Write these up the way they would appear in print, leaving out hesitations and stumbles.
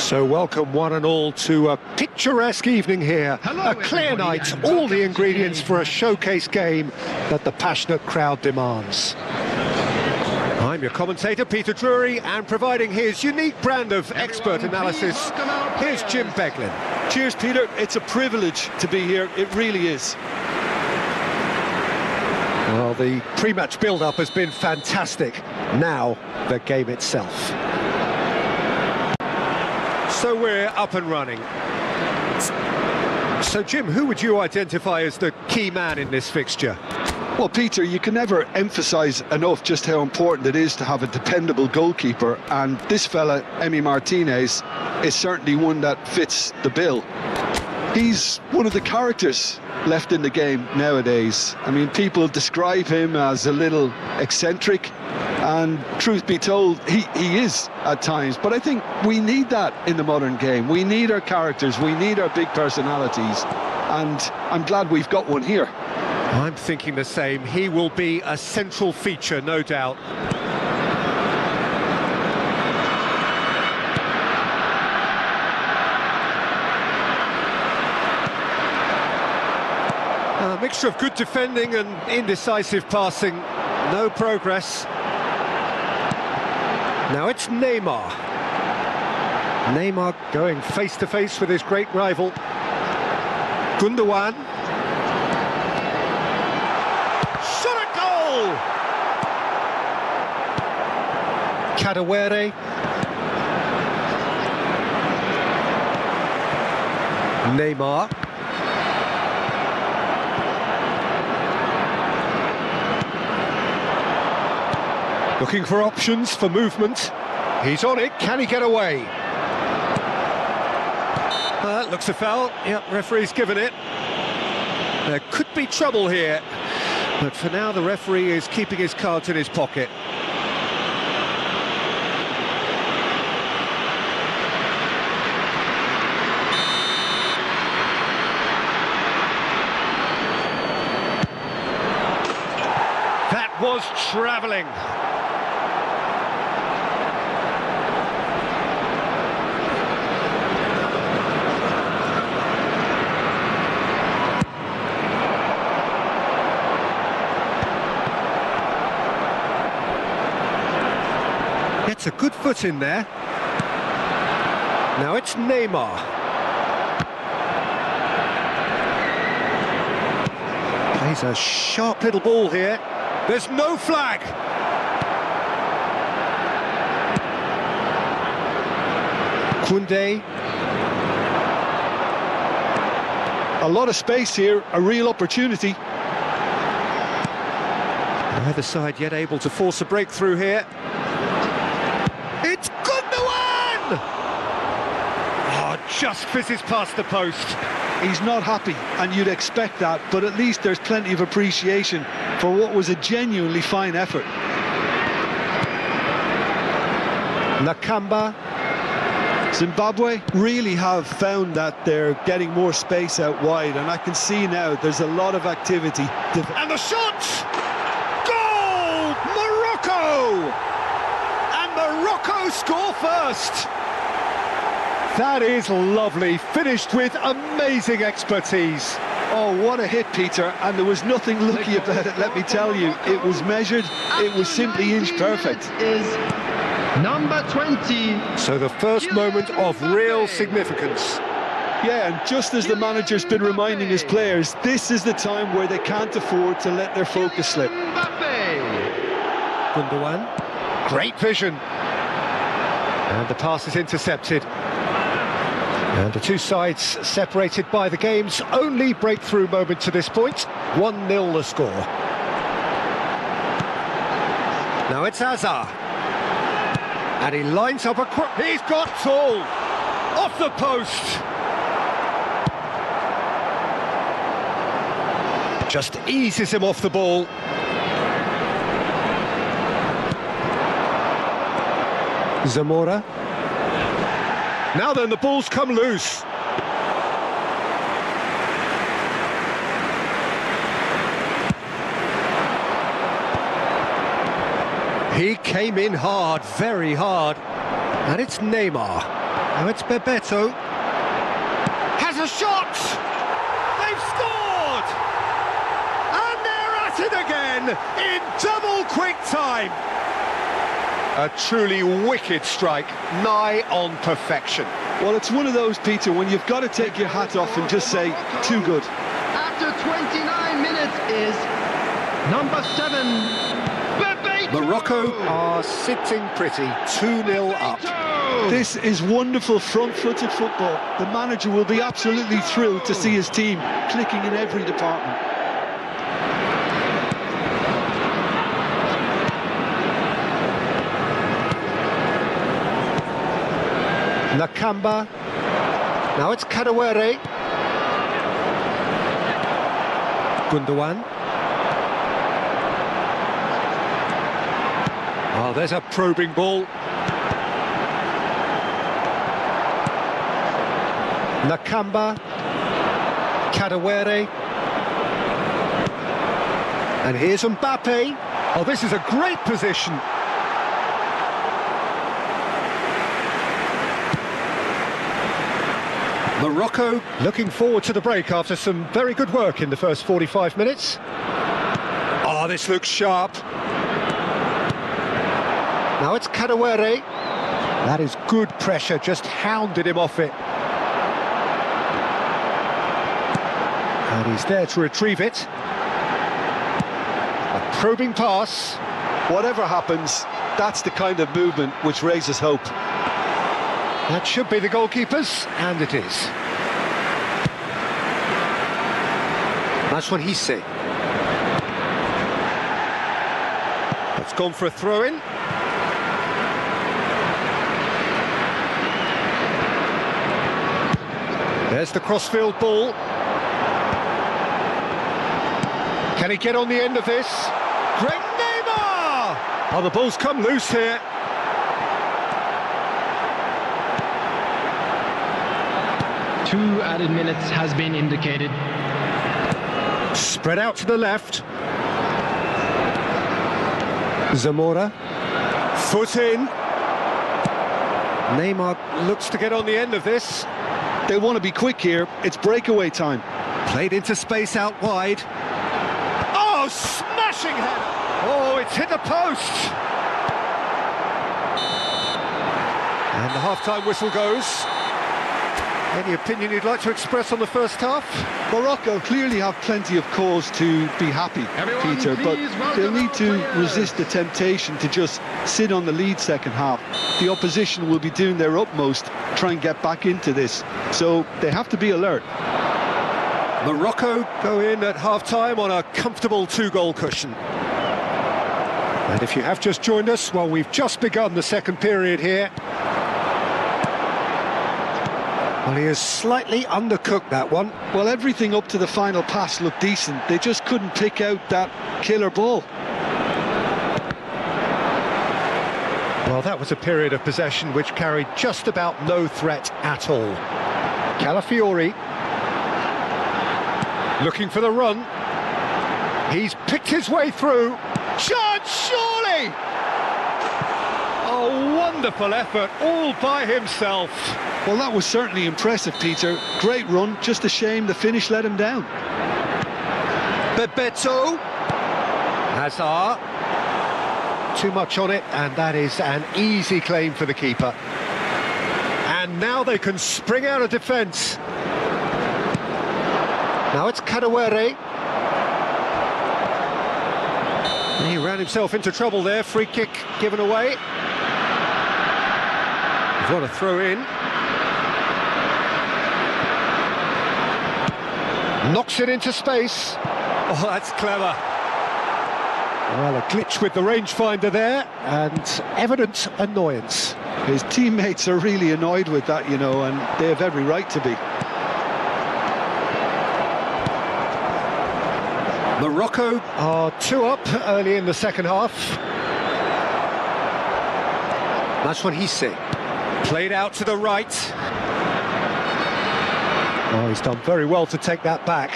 So welcome one and all to a picturesque evening here. A clear night, all the ingredients for a showcase game that the passionate crowd demands. I'm your commentator, Peter Drury, and providing his unique brand of expert analysis, here's Jim Beglin. Cheers, Peter. It's a privilege to be here. It really is. Well, the pre-match build-up has been fantastic. Now, the game itself. So we're up and running. So, Jim, who would you identify as the key man in this fixture? Well, Peter, you can never emphasise enough just how important it is to have a dependable goalkeeper, and this fella, Emi Martinez, is certainly one that fits the bill. He's one of the characters left in the game nowadays. I mean, people describe him as a little eccentric, and truth be told, he is at times. But I think we need that in the modern game. We need our characters, we need our big personalities, and I'm glad we've got one here. I'm thinking the same. He will be a central feature, no doubt. A mixture of good defending and indecisive passing. No progress. Now it's Neymar. Neymar going face-to-face with his great rival. Gundogan. Shot at goal! Kadewere. Neymar. Looking for options for movement. He's on it. Can he get away? Looks a foul. Yep, referee's given it. There could be trouble here. But for now, the referee is keeping his cards in his pocket. That was travelling. Gets a good foot in there. Now it's Neymar. Plays a sharp little ball here. There's no flag. Koundé. A lot of space here, a real opportunity. Neither side yet able to force a breakthrough here. It's Gundogan! Oh, just fizzes past the post. He's not happy, and you'd expect that, but at least there's plenty of appreciation for what was a genuinely fine effort. Nakamba. Zimbabwe really have found that they're getting more space out wide, and I can see now there's a lot of activity. And the shot! Goal! Morocco! Morocco score first. That is lovely, finished with amazing expertise. Oh, what a hit, Peter, and there was nothing lucky about it, let me tell you. It was measured, it was simply inch perfect. Is number 20. So the first moment of real significance. Yeah, and just as the manager's been reminding his players, this is the time where they can't afford to let their focus slip. Gundogan. Great vision. And the pass is intercepted. And the two sides separated by the game's only breakthrough moment to this point. 1-0 the score. Now it's Hazard. And he lines up a... He's got full! Off the post! Just eases him off the ball. Zamora. Now then, the ball's come loose. He came in hard, very hard. And it's Neymar. Now it's Bebeto. Has a shot! They've scored! And they're at it again in double quick time. A truly wicked strike, nigh on perfection. Well, it's one of those, Peter, when you've got to take your hat off and just say, too good. After 29 minutes is number 7, Bebeto. Morocco are sitting pretty, 2-0 up. This is wonderful front-footed football. The manager will be absolutely thrilled to see his team clicking in every department. Nakamba. Now it's Kadewere. Gundogan. Oh, there's a probing ball. Nakamba. Kadewere. And here's Mbappe. Oh, this is a great position. Morocco looking forward to the break after some very good work in the first 45 minutes. Oh, this looks sharp. Now it's Kadewere. That is good pressure, just hounded him off it. And he's there to retrieve it. A probing pass. Whatever happens, that's the kind of movement which raises hope. That should be the goalkeeper's, and it is. That's what he's saying. It's gone for a throw-in. There's the crossfield ball. Can he get on the end of this? Great Neymar! Oh, the ball's come loose here. Two added minutes has been indicated. Spread out to the left. Zamora. Foot in. Neymar looks to get on the end of this. They want to be quick here. It's breakaway time. Played into space out wide. Oh, smashing header! Oh, it's hit the post! And the half-time whistle goes. Any opinion you'd like to express on the first half? Morocco clearly have plenty of cause to be happy, Everyone, Peter, but please they'll welcome need our to players. resist the temptation to just sit on the lead second half. The opposition will be doing their utmost to try and get back into this, so they have to be alert. Morocco go in at half-time on a comfortable 2-goal cushion. And if you have just joined us, well, we've just begun the second period here. Well, he has slightly undercooked that one. Well, everything up to the final pass looked decent. They just couldn't pick out that killer ball. Well, that was a period of possession which carried just about no threat at all. Calafiori looking for the run. He's picked his way through. Chance, surely! Oh, wonderful effort, all by himself. Well, that was certainly impressive, Peter. Great run, just a shame the finish let him down. Bebeto. Hazard. Too much on it, and that is an easy claim for the keeper. And now they can spring out of defence. Now it's Kadewere. He ran himself into trouble there. Free kick given away. What a throw in. Knocks it into space. Oh, that's clever. Well, a glitch with the rangefinder there, and evident annoyance. His teammates are really annoyed with that, you know, and they have every right to be. Morocco are 2 up early in the second half. That's what he's saying. Played out to the right. Oh, he's done very well to take that back.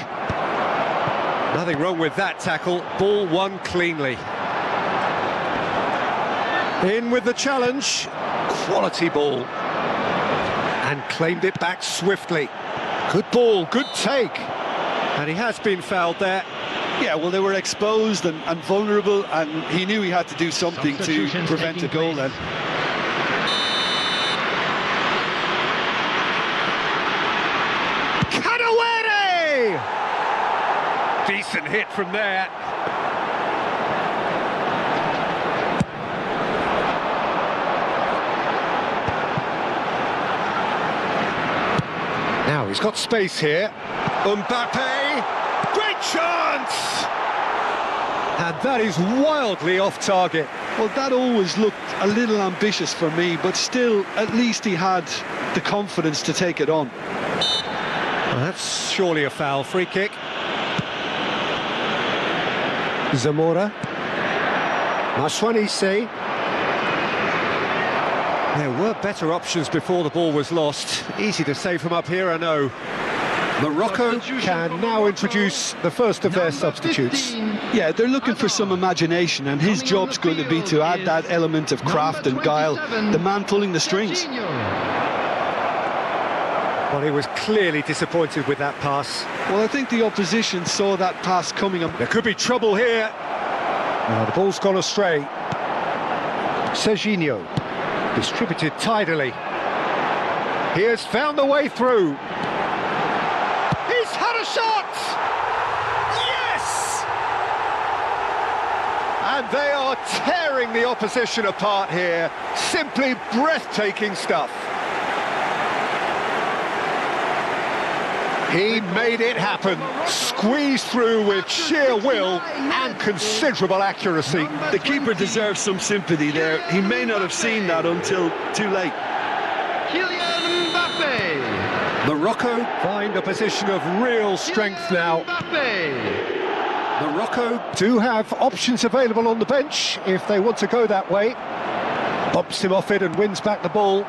Nothing wrong with that tackle. Ball won cleanly. In with the challenge. Quality ball. And claimed it back swiftly. Good ball, good take. And he has been fouled there. Yeah, well, they were exposed and vulnerable, and he knew he had to do something to prevent a goal then. Kadewere! Decent hit from there. Now he's got space here. Mbappe, great chance! And that is wildly off target. Well, that always looked a little ambitious for me, but still, at least he had the confidence to take it on. Well, that's surely a foul. Free kick. Zamora. Maswanise. There were better options before the ball was lost. Easy to save from up here, I know. Morocco can now introduce the first of their substitutes. Yeah, they're looking for some imagination, and his job's going to be to add that element of craft and guile, the man pulling the strings. Well, he was clearly disappointed with that pass. Well, I think the opposition saw that pass coming. There could be trouble here. The ball's gone astray. Serginho, distributed tidily. He has found the way through. He's had a shot! Yes! And they are tearing the opposition apart here. Simply breathtaking stuff. He made it happen, squeezed through with sheer will and considerable accuracy. The keeper deserves some sympathy there. He may not have seen that until too late. Kylian Mbappe. Morocco find a position of real strength now. Morocco do have options available on the bench if they want to go that way. Bumps him off it and wins back the ball.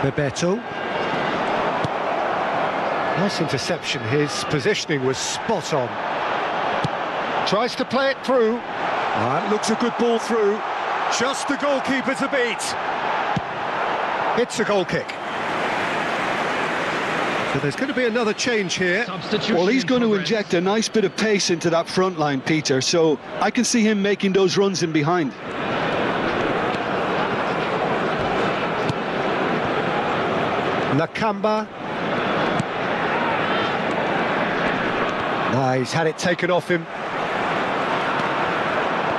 Bebeto. Nice interception, his positioning was spot on. Tries to play it through. That looks a good ball through. Just the goalkeeper to beat. It's a goal kick. So there's going to be another change here. Well, he's going to inject a nice bit of pace into that front line, Peter, so I can see him making those runs in behind. Nakamba. He's had it taken off him.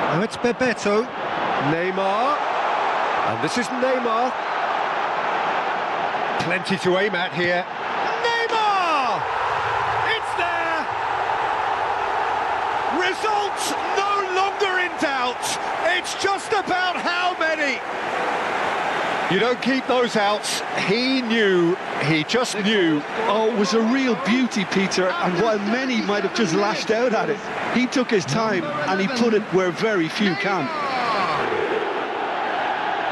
Now it's Bebeto. Neymar. And this is Neymar. Plenty to aim at here. Neymar! It's there! Results no longer in doubt. It's just about how many. You don't keep those outs. He knew, he just knew. Oh, it was a real beauty, Peter, and while many might have just lashed out at it, he took his time and he put it where very few can.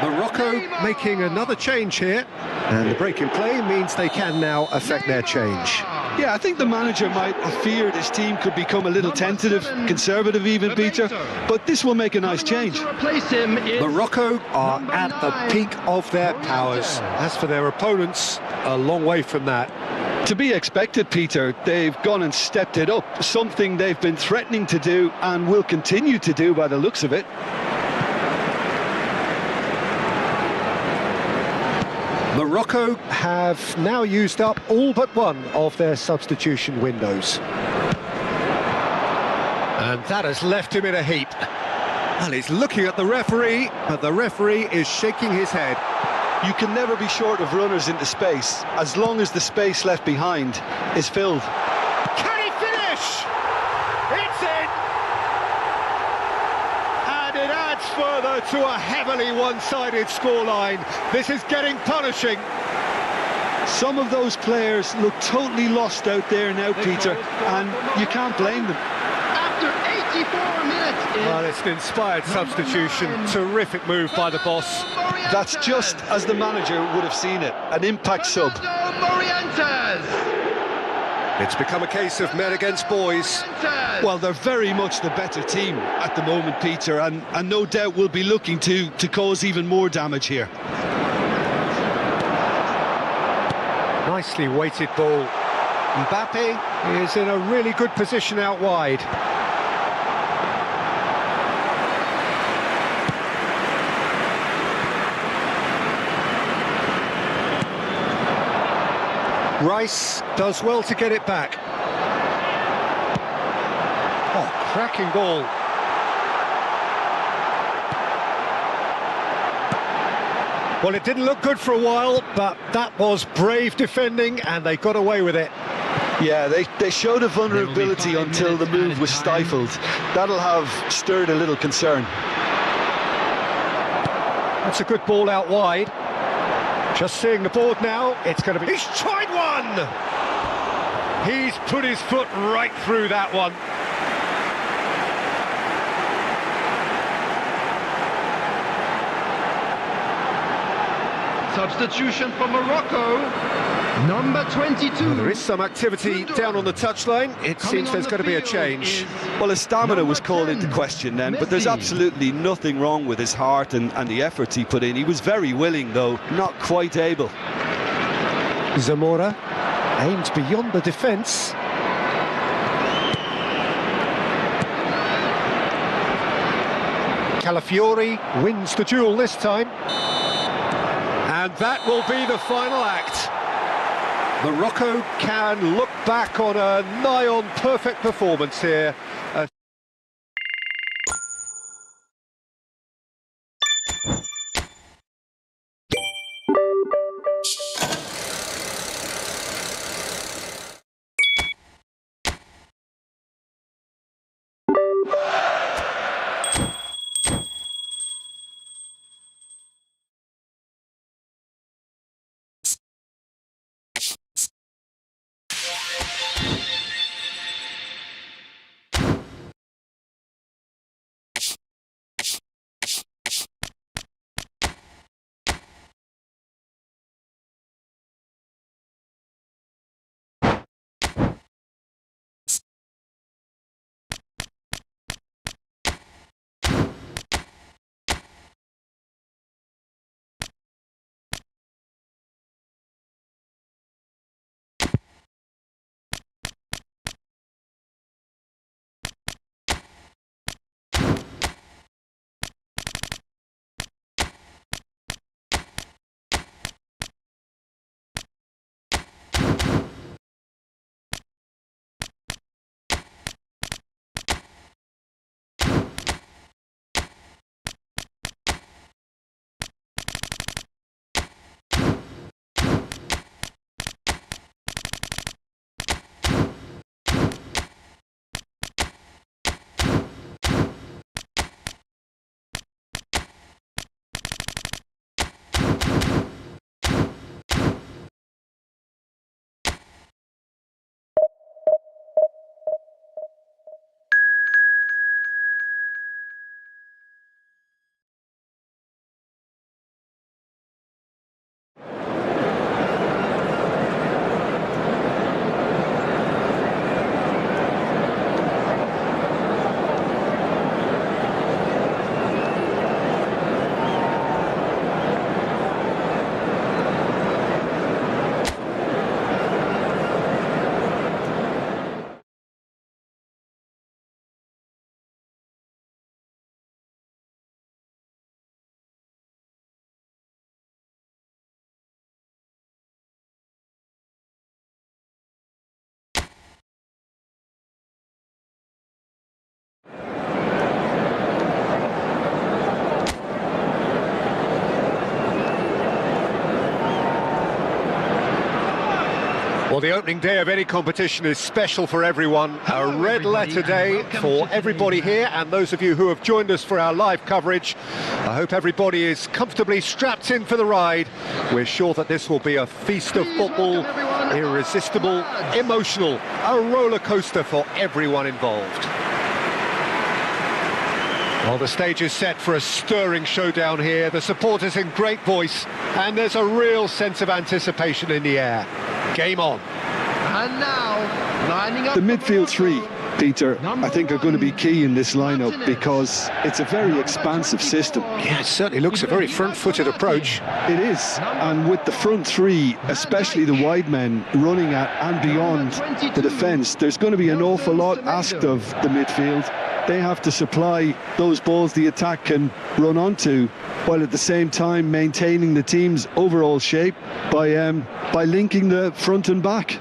Morocco making another change here, and the break in play means they can now affect their change. Yeah, I think the manager might have feared his team could become a little tentative, conservative even, Peter, but this will make a nice change. Morocco are at the peak of their powers. As for their opponents, a long way from that. To be expected, Peter. They've gone and stepped it up, something they've been threatening to do and will continue to do by the looks of it. Morocco have now used up all but one of their substitution windows. And that has left him in a heap. Well, he's looking at the referee, but the referee is shaking his head. You can never be short of runners into space, as long as the space left behind is filled. Can he finish? It's in! And it adds further to a heavily one-sided scoreline. This is getting punishing. Some of those players look totally lost out there now, Peter, and you can't blame them. After 84 minutes... Well, it's an inspired substitution. Terrific move by the boss. That's just as the manager would have seen it, an impact sub. It's become a case of men against boys. Well, they're very much the better team at the moment, Peter, and no doubt will be looking to cause even more damage here. Nicely weighted ball. Mbappe is in a really good position out wide. Rice does well to get it back. Oh, cracking ball. Well, it didn't look good for a while, but that was brave defending and they got away with it. Yeah, they showed a vulnerability until the move was stifled. That'll have stirred a little concern. That's a good ball out wide. Just seeing the board now, it's going to be... He's tried one! He's put his foot right through that one. Substitution for Morocco, number 22. Well, there is some activity down on the touchline. It seems there's going to be a change. Well, his stamina was called into question then, but there's absolutely nothing wrong with his heart and the efforts he put in. He was very willing, though, not quite able. Zamora aimed beyond the defence. Calafiori wins the duel this time. And that will be the final act. Morocco can look back on a nigh-on perfect performance here. Well, the opening day of any competition is special for everyone. A red letter day for everybody here and those of you who have joined us for our live coverage. I hope everybody is comfortably strapped in for the ride. We're sure that this will be a feast of football, irresistible, emotional, a roller coaster for everyone involved. Well, the stage is set for a stirring showdown here. The supporters in great voice, and there's a real sense of anticipation in the air. Game on. And now, lining up The midfield three, Peter, I think are going to be key in this lineup because it's a very expansive system. Yeah, it certainly looks a very front-footed approach. It is, and with the front three, especially the wide men running at and beyond the defence, there's going to be an awful lot asked of the midfield. They have to supply those balls the attack can run onto, while at the same time maintaining the team's overall shape by linking the front and back.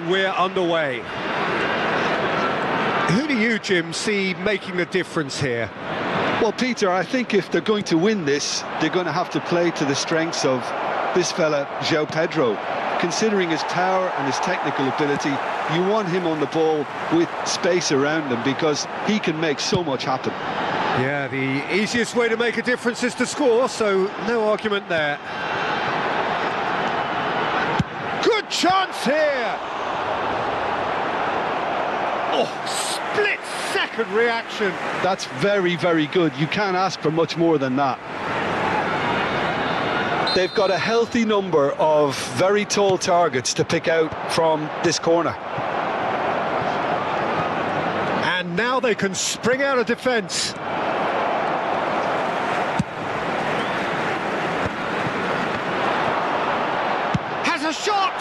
We're underway. Who do you, Jim, see making the difference here? Well, Peter, I think if they're going to win this, they're going to have to play to the strengths of this fella, João Pedro. Considering his power and his technical ability, you want him on the ball with space around him because he can make so much happen. Yeah, the easiest way to make a difference is to score, so no argument there. Good chance here! Oh, split-second reaction. That's very, very good. You can't ask for much more than that. They've got a healthy number of very tall targets to pick out from this corner. And now they can spring out of defence. Has a shot!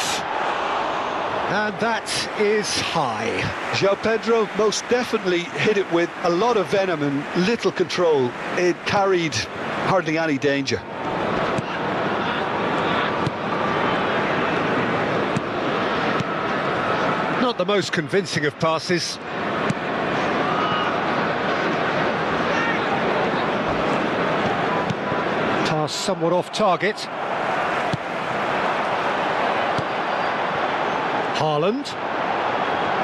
And that is high. João Pedro most definitely hit it with a lot of venom and little control. It carried hardly any danger. Not the most convincing of passes. Pass somewhat off target. Haaland.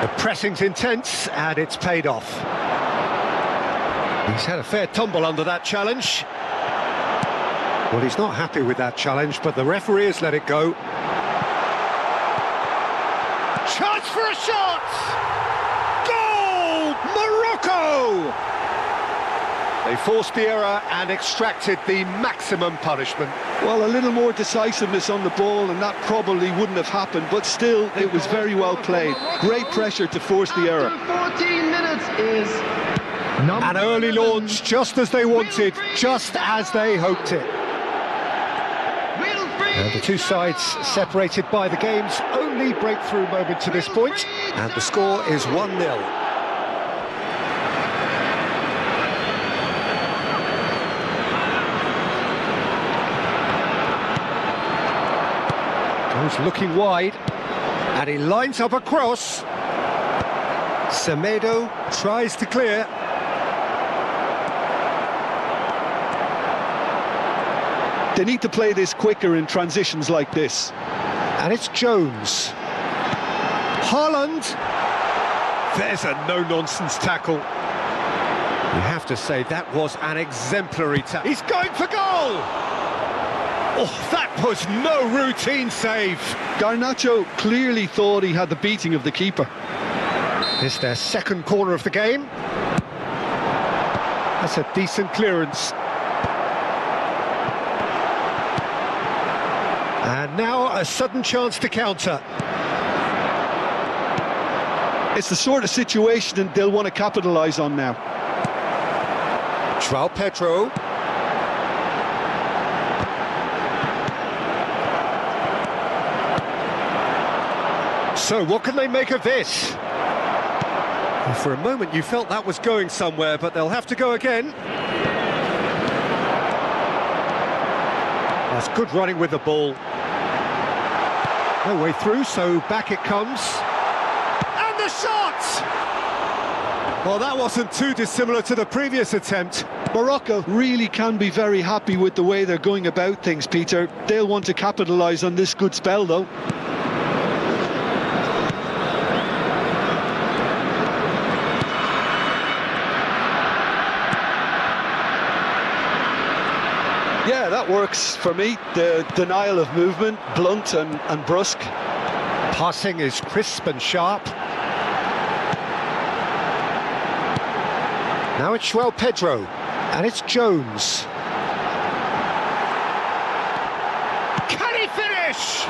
The pressing's intense and it's paid off. He's had a fair tumble under that challenge. Well, he's not happy with that challenge, but the referee has let it go. Chance for a shot! Goal! Morocco! They forced the error and extracted the maximum punishment. Well, a little more decisiveness on the ball and that probably wouldn't have happened, but still, it was very well played. Great pressure to force the error. 14 minutes is An early launch, just as they wanted, just as they hoped it. And the two sides separated by the game's only breakthrough moment to this point, and the score is 1-0. Goes looking wide, and he lines up a cross. Semedo tries to clear. They need to play this quicker in transitions like this. And it's Jones. Haaland. There's a no-nonsense tackle. You have to say that was an exemplary tackle. He's going for goal! Oh, that was no routine save. Garnacho clearly thought he had the beating of the keeper. It's their second corner of the game. That's a decent clearance. And now a sudden chance to counter. It's the sort of situation that they'll want to capitalise on now. João Pedro. So what can they make of this? Well, for a moment you felt that was going somewhere, but they'll have to go again. That's good running with the ball. No way through, so back it comes. And the shot! Well, that wasn't too dissimilar to the previous attempt. Morocco really can be very happy with the way they're going about things, Peter. They'll want to capitalise on this good spell, though. Yeah, that works for me. The denial of movement, blunt and brusque. Passing is crisp and sharp. Now it's João Pedro, and it's Jones. Can he finish?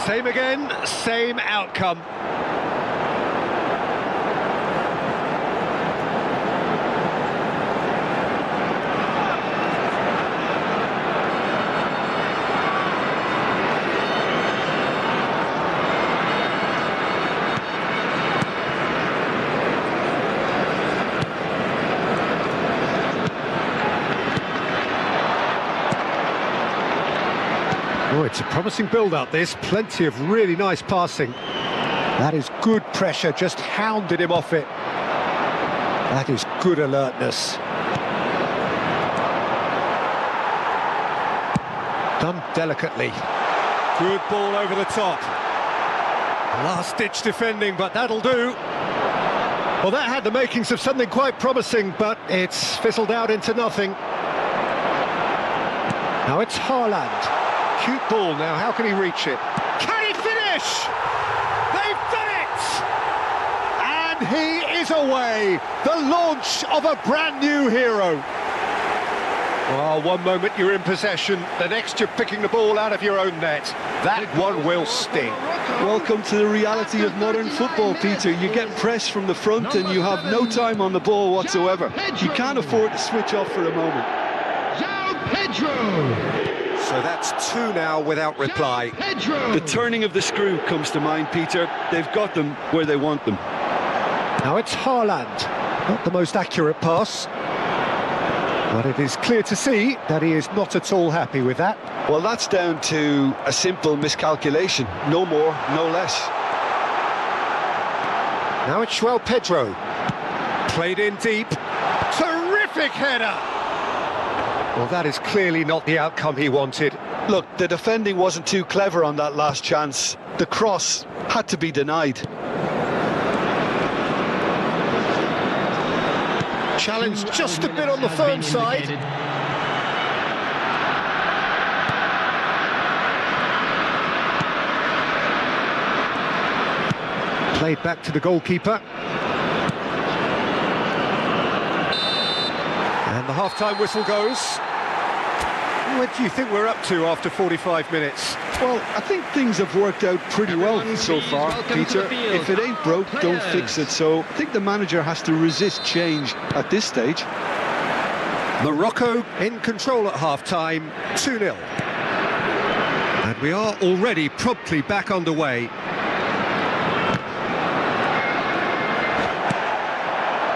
Same again, same outcome. Oh, it's a promising build-up, this. Plenty of really nice passing. That is good pressure, just hounded him off it. That is good alertness. Done delicately. Good ball over the top. Last-ditch defending, but that'll do. Well, that had the makings of something quite promising, but it's fizzled out into nothing. Now it's Haaland. Cute ball now, how can he reach it? Can he finish? They've done it! And he is away! The launch of a brand new hero. Well, one moment you're in possession, the next you're picking the ball out of your own net. That one will sting. Welcome to the reality of modern football, Peter. You get pressed from the front and you have no time on the ball whatsoever. You can't afford to switch off for a moment. João Pedro! So that's two now without reply. The turning of the screw comes to mind, Peter. They've got them where they want them. Now it's Haaland. Not the most accurate pass. But it is clear to see that he is not at all happy with that. Well, that's down to a simple miscalculation. No more, no less. Now it's João Pedro. Played in deep. Terrific header! Well, that is clearly not the outcome he wanted. Look, the defending wasn't too clever on that last chance. The cross had to be denied. Challenge just a bit on the firm side. Played back to the goalkeeper. And the half-time whistle goes. What do you think we're up to after 45 minutes? Well, I think things have worked out pretty well so far, Peter. If it ain't broke, don't fix it. So I think the manager has to resist change at this stage. Morocco in control at half-time, 2-0. And we are already promptly back underway.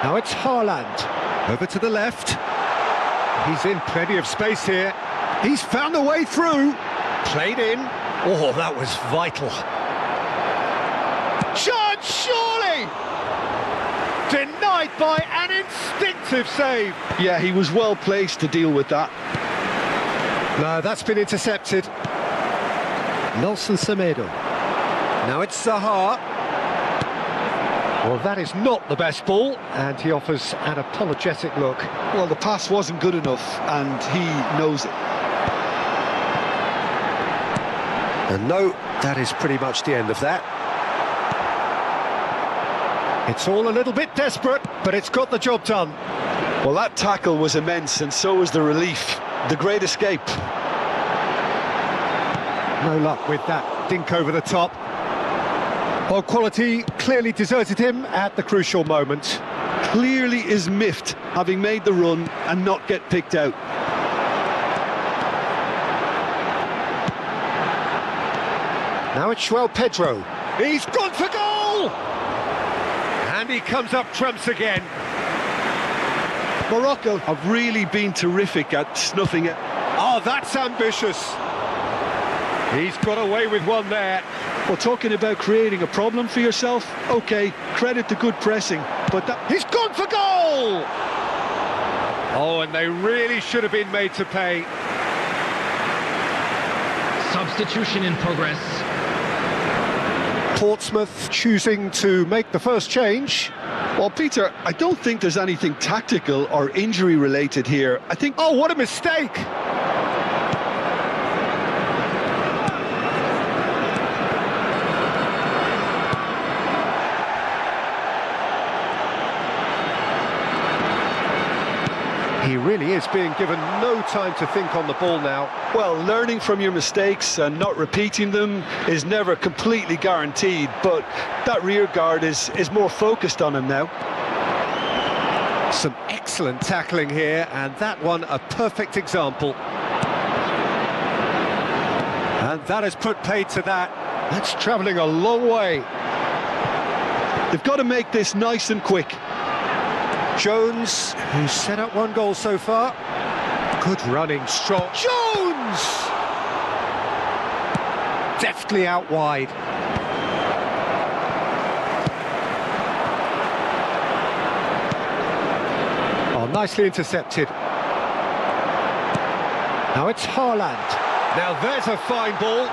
Now it's Haaland. Over to the left. He's in plenty of space here. He's found a way through. Played in. Oh, that was vital. Chance, surely! Denied by an instinctive save. Yeah, he was well placed to deal with that. No, that's been intercepted. Nelson Semedo. Now it's Zaha. Well, that is not the best ball, and he offers an apologetic look. Well, the pass wasn't good enough, and he knows it. And no, that is pretty much the end of that. It's all a little bit desperate, but it's got the job done. Well, that tackle was immense, and so was the relief. The great escape. No luck with that dink over the top. Well, quality clearly deserted him at the crucial moment. Clearly is miffed, having made the run and not get picked out. Now it's João Pedro. He's gone for goal! And he comes up trumps again. Morocco have really been terrific at snuffing it. Oh, that's ambitious. He's got away with one there. Well, talking about creating a problem for yourself, OK, credit the good pressing, but that... He's gone for goal! Oh, and they really should have been made to pay. Substitution in progress. Portsmouth choosing to make the first change. Well, Peter, I don't think there's anything tactical or injury related here. I think... Oh, what a mistake! He really is being given no time to think on the ball now. Well, learning from your mistakes and not repeating them is never completely guaranteed, but that rear guard is more focused on him now. Some excellent tackling here, and that one a perfect example. And that has put paid to that. That's travelling a long way. They've got to make this nice and quick. Jones, who's set up one goal so far. Good running, strong. Jones! Deftly out wide. Oh, nicely intercepted. Now it's Haaland. Now there's a fine ball.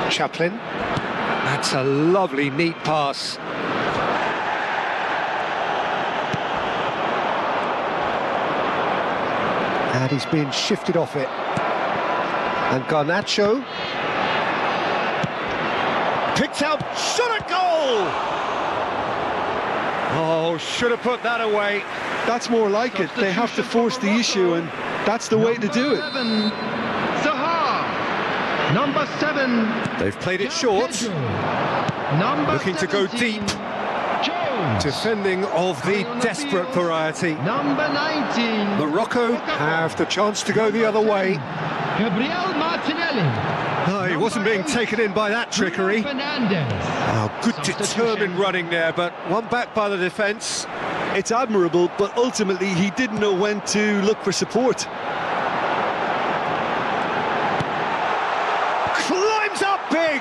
Chaplin. That's a lovely, neat pass. And he's being shifted off it. And Garnacho. Picked out, shot at goal! Oh, should have put that away. That's more like it. They have to force the issue, and that's the way to do it. Number 7. They've played it short. Looking to go deep. Jones. Defending of the desperate variety. Number 19. Morocco have the chance to go the other way. Gabriel Martinelli. Oh, he wasn't being taken in by that trickery. Oh, good determined running there, but one back by the defence. It's admirable, but ultimately he didn't know when to look for support. Big!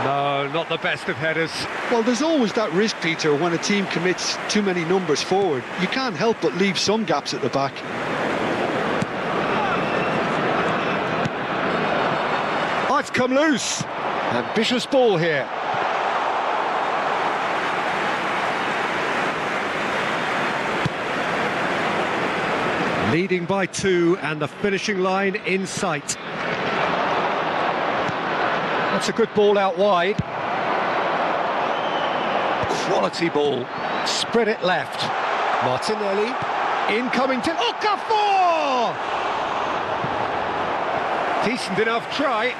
No, not the best of headers. Well, there's always that risk, Peter, when a team commits too many numbers forward. You can't help but leave some gaps at the back. Oh, it's come loose. Ambitious ball here. Leading by 2 and the finishing line in sight. That's a good ball out wide. Quality ball. Spread it left. Martinelli. Incoming to Okafor! Decent enough try.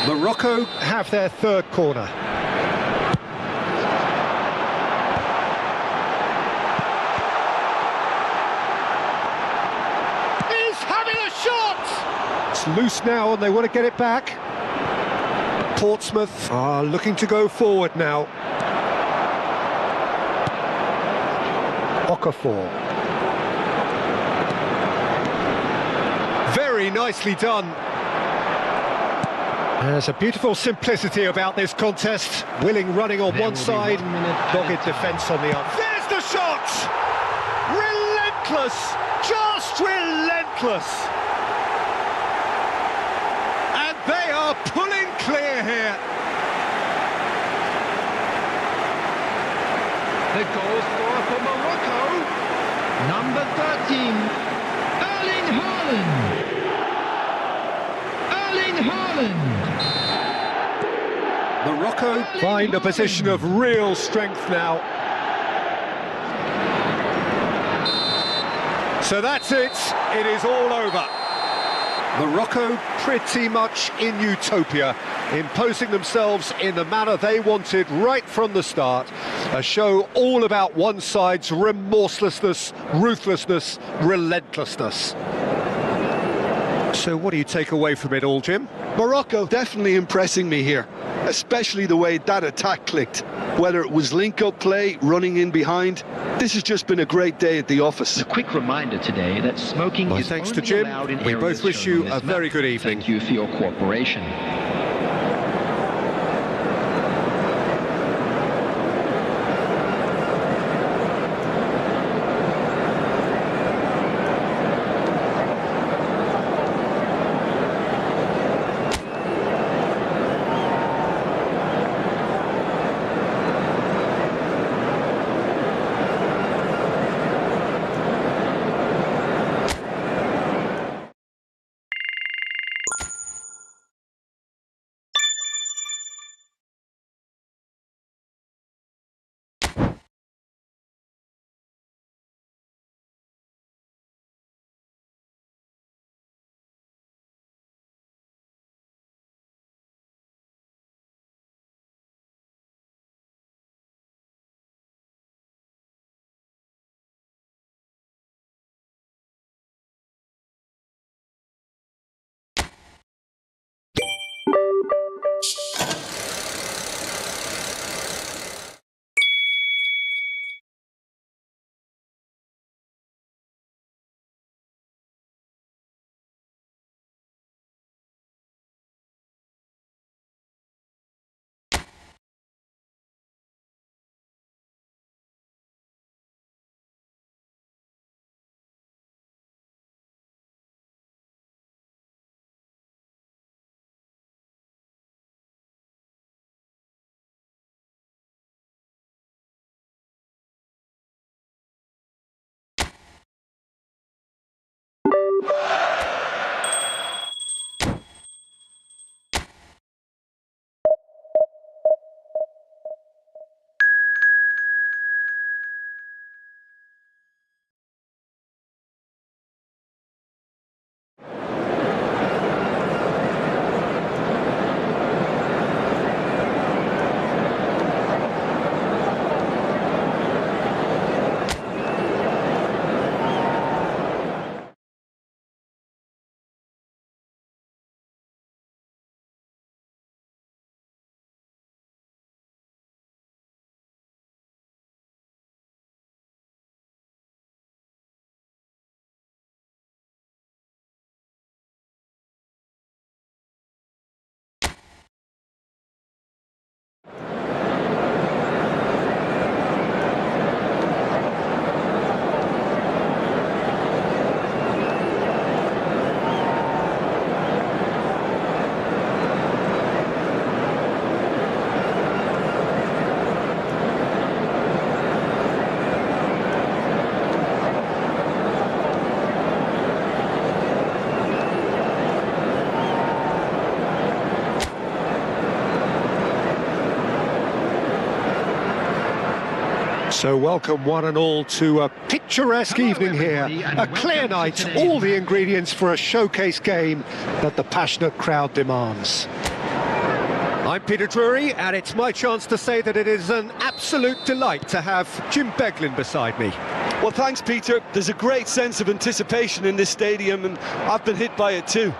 Morocco have their third corner. It's loose now and they want to get it back. Portsmouth are looking to go forward now. Okafor. Very nicely done. There's a beautiful simplicity about this contest. Willing running on one side, dogged defence on the other. There's the shot! Relentless! Just relentless! And they are pulling clear here. The goal scorer for Morocco, number 13, Erling Haaland. Erling Haaland. Morocco find a position of real strength now. So that's it. It is all over. Morocco pretty much in utopia, imposing themselves in the manner they wanted right from the start. A show all about one side's remorselessness, ruthlessness, relentlessness. So what do you take away from it all, Jim? Morocco definitely impressing me here, especially the way that attack clicked. Whether it was link-up play, running in behind, this has just been a great day at the office. A quick reminder today that smoking My is thanks only to Jim. allowed in We areas both wish shown you on a this very map. good evening. Thank you for your cooperation. So welcome one and all to a picturesque evening here. A clear night, all the ingredients for a showcase game that the passionate crowd demands. I'm Peter Drury, and it's my chance to say that it is an absolute delight to have Jim Beglin beside me. Well, thanks, Peter. There's a great sense of anticipation in this stadium, and I've been hit by it too.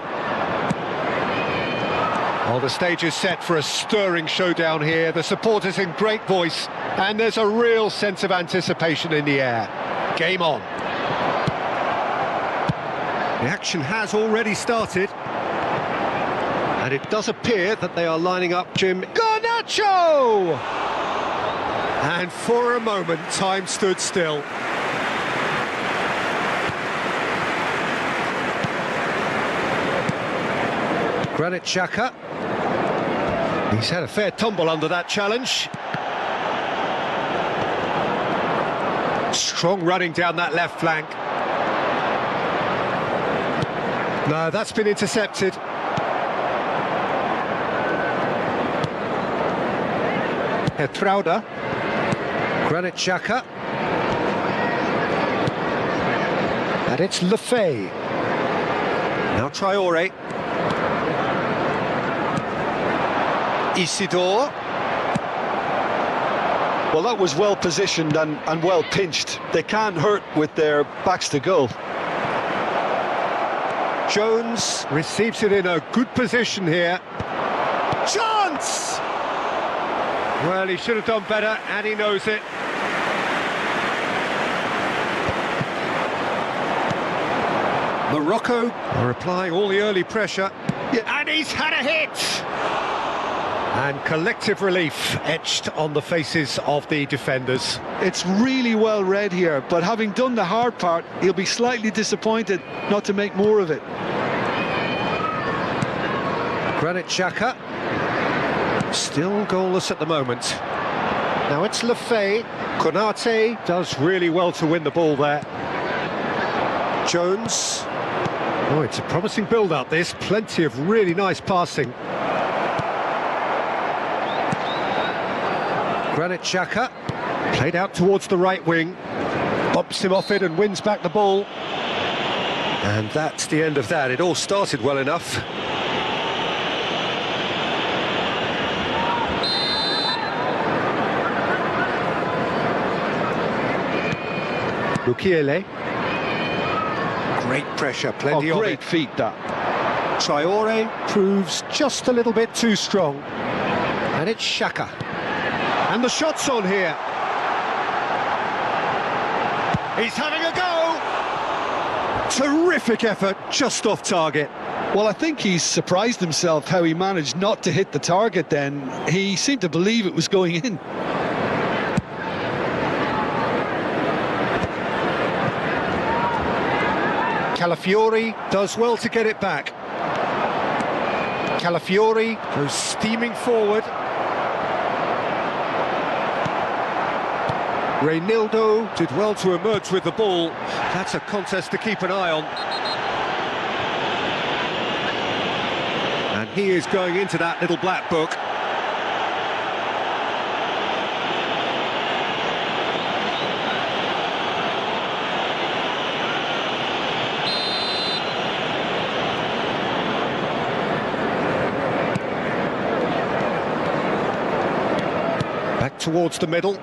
Well, the stage is set for a stirring showdown here. The supporters in great voice, and there's a real sense of anticipation in the air. Game on. The action has already started. And it does appear that they are lining up Jim Garnacho! And for a moment, time stood still. Granit Xhaka. He's had a fair tumble under that challenge. Strong running down that left flank. No, that's been intercepted. Trauda. Granit Xhaka. And it's Lefay. Now Traore. Isidore. Well, that was well positioned and well pinched. They can't hurt with their backs to goal. Jones receives it in a good position here. Chance! Well, he should have done better, and he knows it. Morocco are applying all the early pressure. Yeah. And he's had a hit! And collective relief etched on the faces of the defenders. It's really well read here, but having done the hard part, he'll be slightly disappointed not to make more of it. Granit Xhaka, still goalless at the moment. Now it's Lefebvre. Konate does really well to win the ball there. Jones. Oh, it's a promising build-up, this. Plenty of really nice passing. Granit Xhaka, played out towards the right wing. Bumps him off it and wins back the ball. And that's the end of that. It all started well enough. Mukiele. Great pressure, plenty of it. Great feet, that. Traore proves just a little bit too strong. And it's Xhaka. And the shot's on here. He's having a go! Terrific effort, just off target. Well, I think he's surprised himself how he managed not to hit the target then. He seemed to believe it was going in. Calafiori does well to get it back. Calafiori goes steaming forward. Reinildo did well to emerge with the ball. That's a contest to keep an eye on. And he is going into that little black book. Back towards the middle.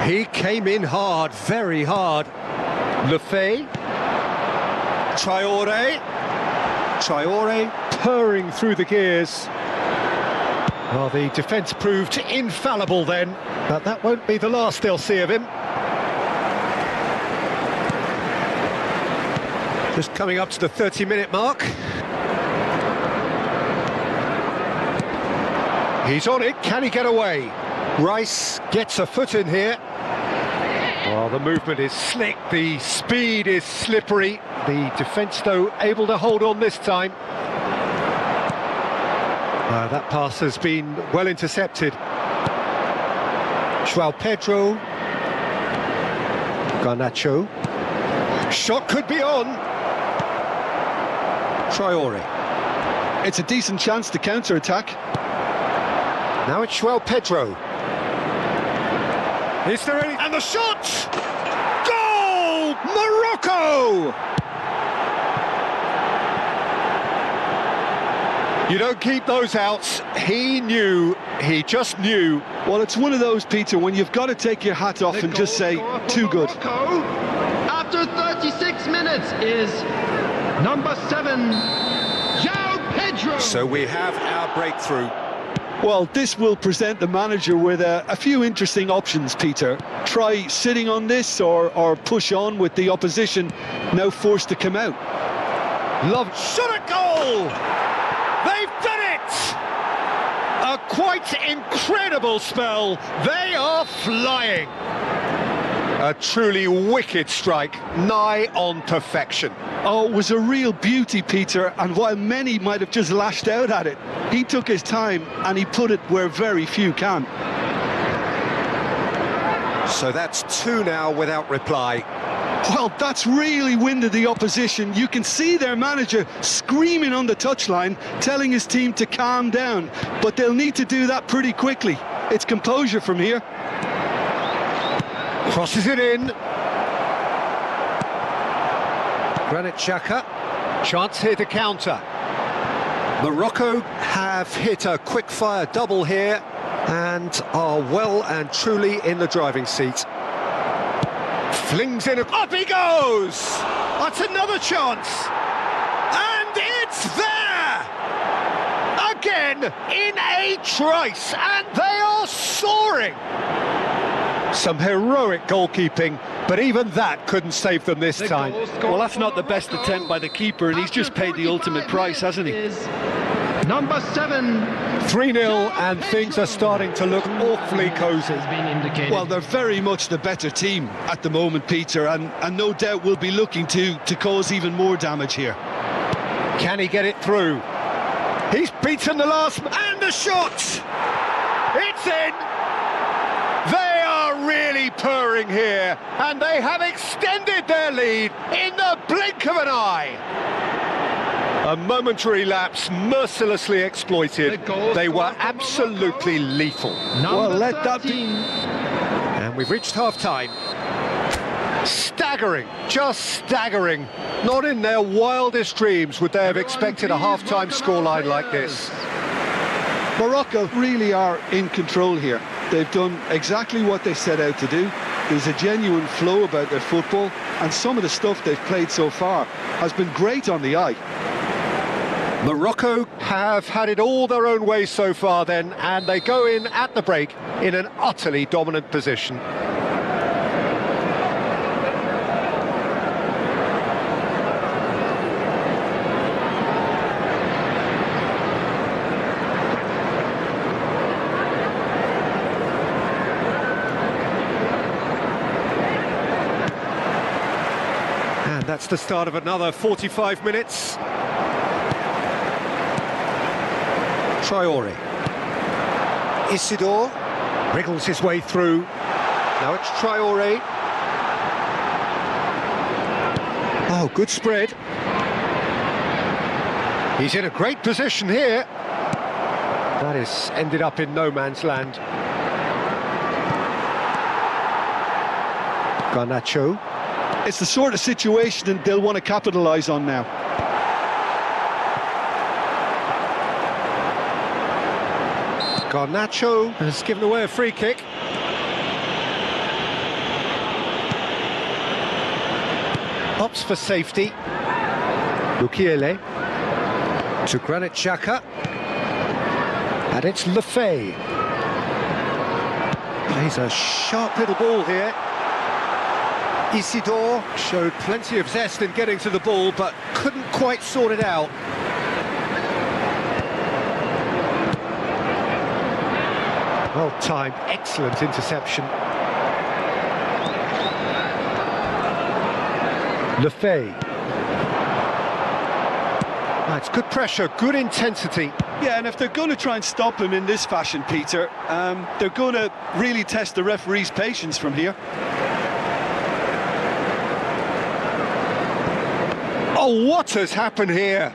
He came in hard, very hard. Lefebvre. Traore. Traore purring through the gears. Well, the defence proved infallible then, but that won't be the last they'll see of him. Just coming up to the 30-minute mark. He's on it, can he get away? Rice gets a foot in here. Oh, the movement is slick, the speed is slippery. The defence, though, able to hold on this time. That pass has been well intercepted. João Pedro. Garnacho. Shot could be on. Traore. It's a decent chance to counter-attack. Now it's João Pedro. Is there any... And the shot! Goal! Morocco! You don't keep those outs. He knew, he just knew. Well, it's one of those, Peter, when you've got to take your hat off and just say, too good. Morocco, after 36 minutes, is number 7, João Pedro. So we have our breakthrough. Well, this will present the manager with a few interesting options, Peter. Try sitting on this or push on with the opposition now forced to come out. Love shot a goal! They've done it! A quite incredible spell. They are flying. A truly wicked strike, nigh on perfection. Oh, it was a real beauty, Peter, and while many might have just lashed out at it, he took his time and he put it where very few can. So that's 2 now without reply. Well, that's really winded the opposition. You can see their manager screaming on the touchline, telling his team to calm down, but they'll need to do that pretty quickly. It's composure from here. Crosses it in. Granit Xhaka, chance here to counter. Morocco have hit a quick-fire double here and are well and truly in the driving seat. Flings in, up he goes! That's another chance. And it's there! Again, in a trice, and they are soaring! Some heroic goalkeeping, but even that couldn't save them this time. Well, that's not the best attempt by the keeper, and he's just paid the ultimate price, hasn't he? Number 7. 3-0, and things are starting to look awfully cosy. Well, they're very much the better team at the moment, Peter, and no doubt will be looking to cause even more damage here. Can he get it through? He's beaten the last... And the shot! It's in! They are really purring here, and they have extended their lead in the blink of an eye. A momentary lapse mercilessly exploited. They were absolutely lethal. Well, let that be. And we've reached half-time. Staggering, just staggering. Not in their wildest dreams would they have expected a half-time scoreline like this. Morocco really are in control here. They've done exactly what they set out to do. There's a genuine flow about their football, and some of the stuff they've played so far has been great on the eye. Morocco have had it all their own way so far then, and they go in at the break in an utterly dominant position. And that's the start of another 45 minutes. Traore. Isidore wriggles his way through. Now it's Traore. Oh, good spread. He's in a great position here. That is ended up in no man's land. Garnacho. It's the sort of situation that they'll want to capitalise on now. Garnacho has given away a free kick. Opts for safety. Lukiele to Granit Xhaka. And it's Lefebvre. Plays a sharp little ball here. Isidore showed plenty of zest in getting to the ball, but couldn't quite sort it out. Well timed, excellent interception. Lefebvre. It's good pressure, good intensity. Yeah, and if they're going to try and stop him in this fashion, Peter, they're going to really test the referee's patience from here. Oh, what has happened here?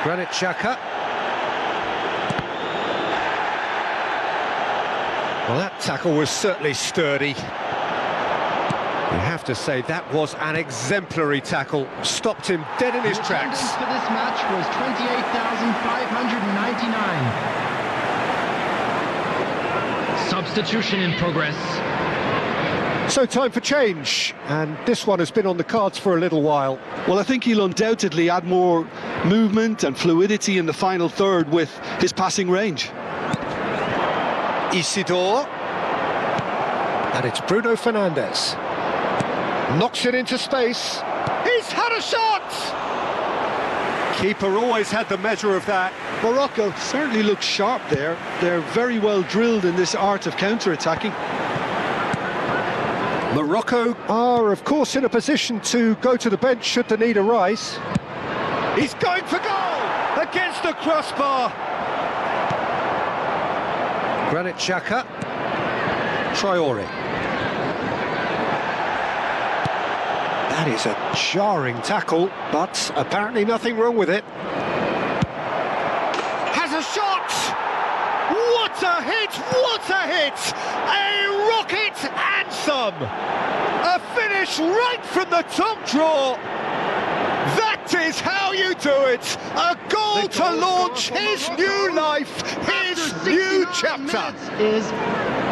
Granit Xhaka. Well, that tackle was certainly sturdy. You have to say that was an exemplary tackle. Stopped him dead in his tracks. The attendance for this match was 28,599. Substitution in progress. So time for change, and this one has been on the cards for a little while. Well, I think he'll undoubtedly add more movement and fluidity in the final third with his passing range. Isidore. And it's Bruno Fernandes. Knocks it into space. He's had a shot! Keeper always had the measure of that. Morocco certainly looks sharp there. They're very well drilled in this art of counter-attacking. Morocco are, of course, in a position to go to the bench should the need arise. He's going for goal against the crossbar. Granit Xhaka. Traore. That is a jarring tackle, but apparently nothing wrong with it. Has a shot! What a hit! What a hit! A rocket and some! A finish right from the top draw! That That is how you do it! A goal to launch his new life, his new chapter!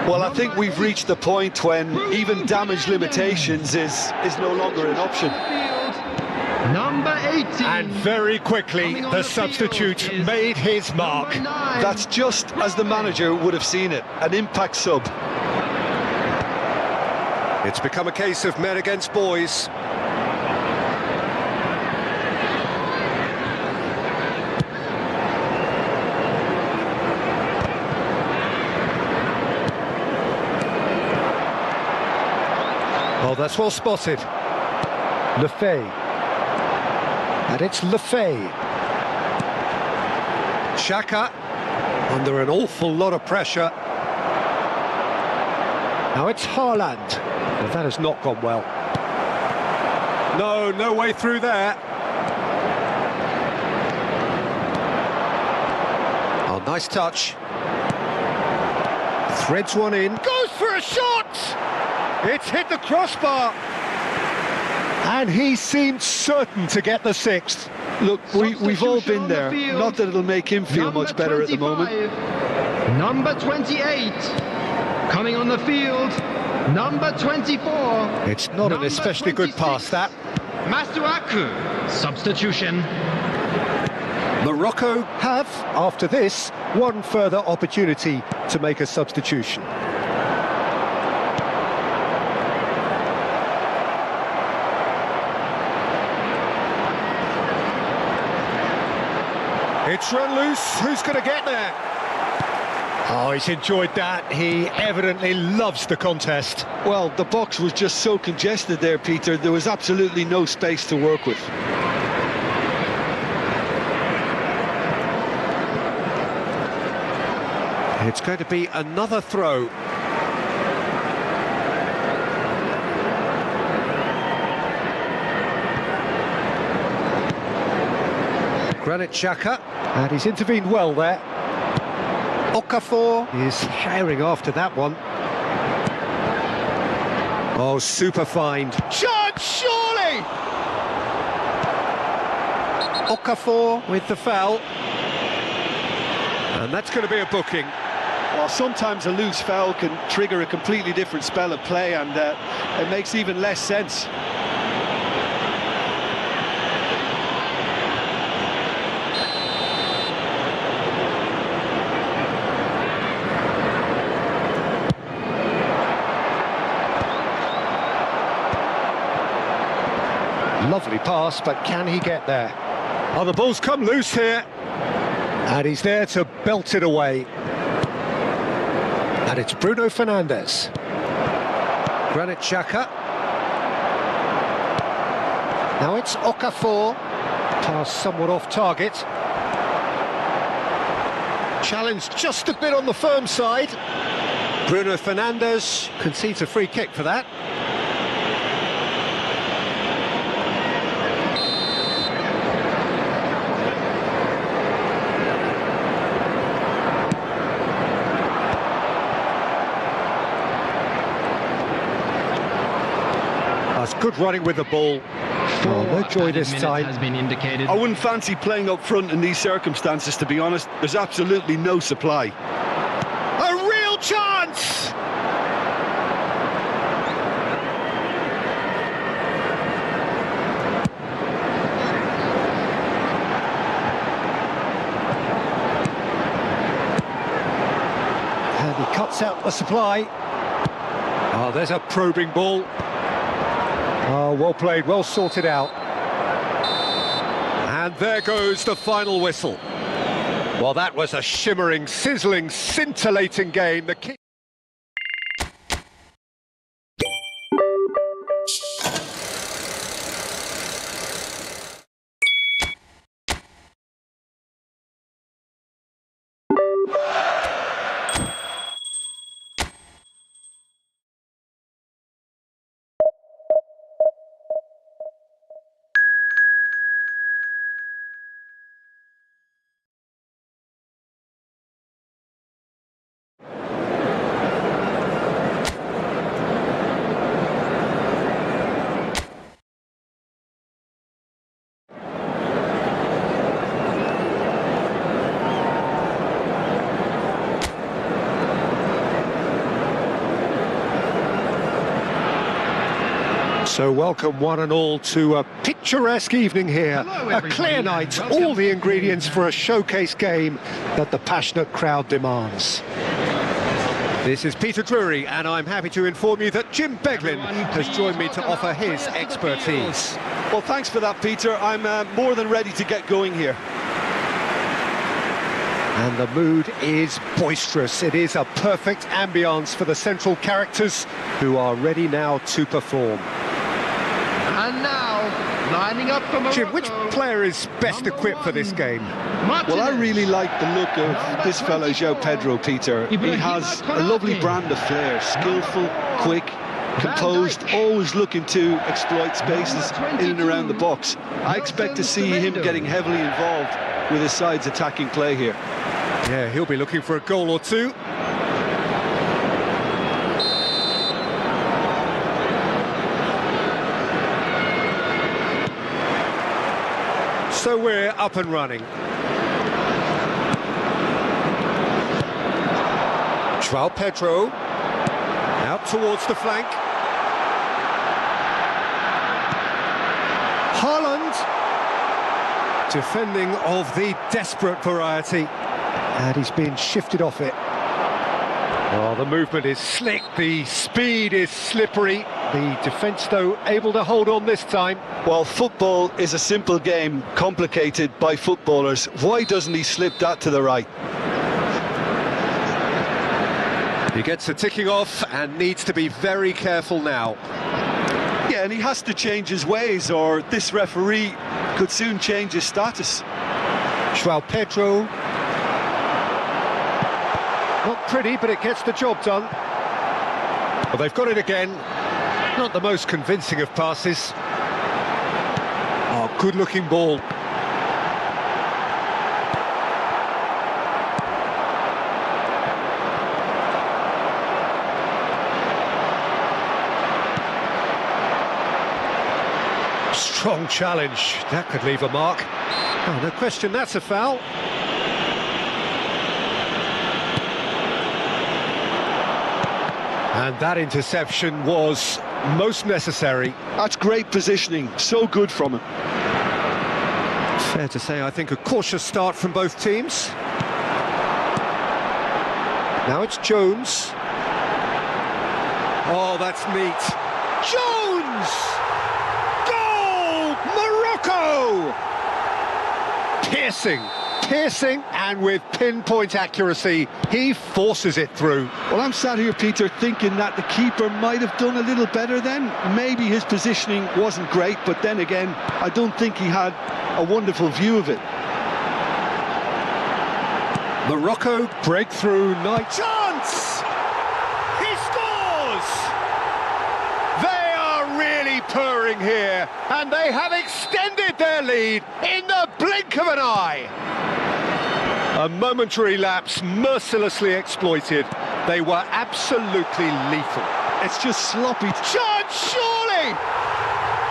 Well, I think we've reached the point when even damage limitations is no longer an option. Number 18. And very quickly, the substitute made his mark. That's just as the manager would have seen it, an impact sub. It's become a case of men against boys. Oh, that's well spotted. Lefay. And it's Lefay. Xhaka under an awful lot of pressure. Now it's Haaland. Well, that has not gone well. No way through there. Oh, nice touch. Threads one in. Goes for a shot! It's hit the crossbar. And he seemed certain to get the sixth. Look, we've all been there. Not that it'll make him feel much better at the moment. Number 28. Coming on the field, number 24. It's not an especially good pass, that. Masuaku, substitution. Morocco have, after this, one further opportunity to make a substitution. It's run loose. Who's going to get there? Oh, he's enjoyed that. He evidently loves the contest. Well, the box was just so congested there, Peter. There was absolutely no space to work with. It's going to be another throw. Granit Xhaka, and he's intervened well there. Okafor is herring after that one. Oh, super find. Chance, surely! Okafor with the foul. And that's going to be a booking. Well, sometimes a loose foul can trigger a completely different spell of play, and it makes even less sense. Lovely pass, but can he get there? Oh, the ball's come loose here. And he's there to belt it away. And it's Bruno Fernandes. Granit Xhaka. Now it's Okafor. Pass somewhat off target. Challenged just a bit on the firm side. Bruno Fernandes concedes a free kick for that. That's good running with the ball. Oh, no joy this time. Has been indicated. I wouldn't fancy playing up front in these circumstances, to be honest. There's absolutely no supply. A real chance! And he cuts out the supply. Oh, there's a probing ball. Oh, well played, well sorted out. And there goes the final whistle. Well, that was a shimmering, sizzling, scintillating game. The kick. So welcome one and all to a picturesque evening here. A clear night, all the ingredients for a showcase game that the passionate crowd demands. This is Peter Drury, and I'm happy to inform you that Jim Beglin has joined me to offer his expertise. Well, thanks for that, Peter. I'm more than ready to get going here. And the mood is boisterous. It is a perfect ambience for the central characters who are ready now to perform. And now, lining up for Morocco. Jim, which player is best equipped for this game? Well, I really like the look of this fellow, João Pedro, Peter. He has a lovely brand of flair, skillful, quick, composed, always looking to exploit spaces in and around the box. I expect to see him getting heavily involved with his side's attacking play here. Yeah, he'll be looking for a goal or two. So we're up and running. João Pedro out towards the flank. Haaland, defending of the desperate variety, and he's been shifted off it. Oh, the movement is slick, the speed is slippery. The defence, though, able to hold on this time. Well, football is a simple game, complicated by footballers. Why doesn't he slip that to the right? He gets a ticking off and needs to be very careful now. Yeah, and he has to change his ways, or this referee could soon change his status. João Pedro. Not pretty, but it gets the job done. Well, they've got it again. Not the most convincing of passes. Oh, good-looking ball. Strong challenge. That could leave a mark. Oh, no question, that's a foul. And that interception was most necessary. That's great positioning, so good from him. Fair to say, I think, a cautious start from both teams. Now it's Jones. Oh, that's neat. Jones! Goal! Morocco! Piercing, and with pinpoint accuracy, he forces it through. Well, I'm sat here, Peter, thinking that the keeper might have done a little better then. Maybe his positioning wasn't great, but then again, I don't think he had a wonderful view of it. Morocco breakthrough night. Chance! He scores! They are really purring here, and they have extended their lead in the blink of an eye. A momentary lapse mercilessly exploited. They were absolutely lethal. It's just sloppy. Chance, surely!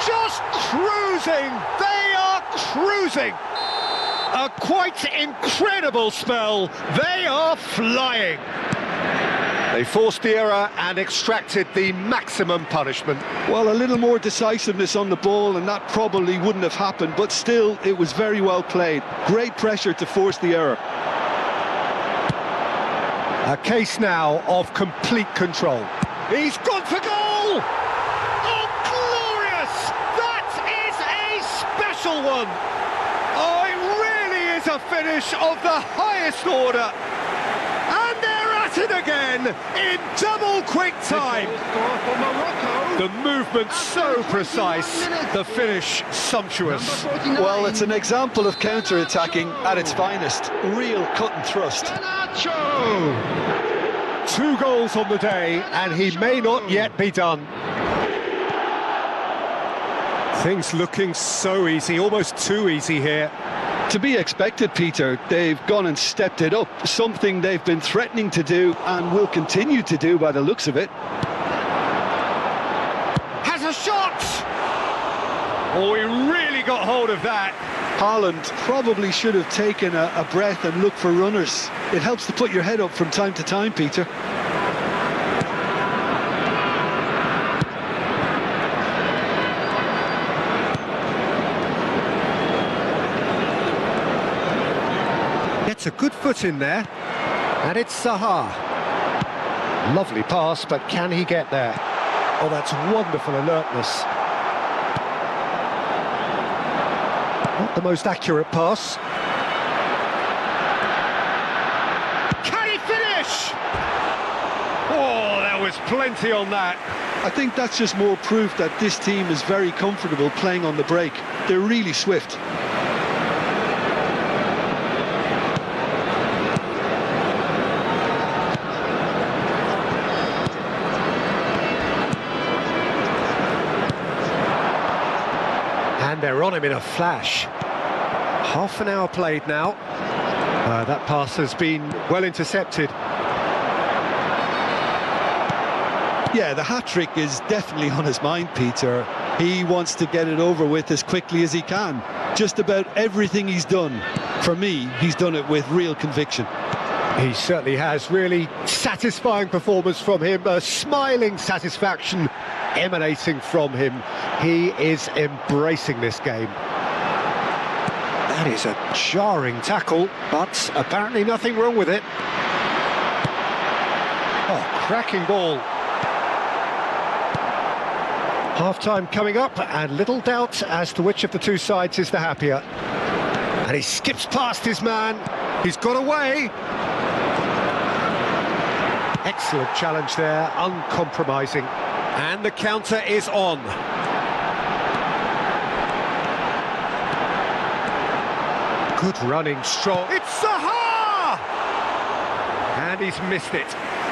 Just cruising! They are cruising! A quite incredible spell. They are flying. They forced the error and extracted the maximum punishment. Well, a little more decisiveness on the ball and that probably wouldn't have happened, but still, it was very well played. Great pressure to force the error. A case now of complete control. He's gone for goal! Oh, glorious! That is a special one! Oh, it really is a finish of the highest order. And they're at it again in double quick time. The movement so precise, the finish sumptuous. Well, it's an example of counter-attacking at its finest. Real cut and thrust. 2 goals on the day, and he may not yet be done. Things looking so easy, almost too easy here. To be expected, Peter. They've gone and stepped it up, something they've been threatening to do and will continue to do by the looks of it. Has a shot! Oh, he really got hold of that. Haaland probably should have taken a breath and looked for runners. It helps to put your head up from time to time, Peter. Gets a good foot in there. And it's Zaha. Lovely pass, but can he get there? Oh, that's wonderful alertness. Not the most accurate pass. Can he finish? Oh, there was plenty on that. I think that's just more proof that this team is very comfortable playing on the break. They're really swift. And they're on him in a flash. Half an hour played now. That pass has been well intercepted. Yeah, the hat-trick is definitely on his mind, Peter. He wants to get it over with as quickly as he can. Just about everything he's done, for me, he's done it with real conviction. He certainly has. Really satisfying performance from him. A smiling satisfaction emanating from him. He is embracing this game. That is a jarring tackle, but apparently nothing wrong with it. Oh, cracking ball. Half-time coming up, and little doubt as to which of the two sides is the happier. And he skips past his man. He's got away. Excellent challenge there, uncompromising. And the counter is on. Good running, strong. It's Zaha! And he's missed it.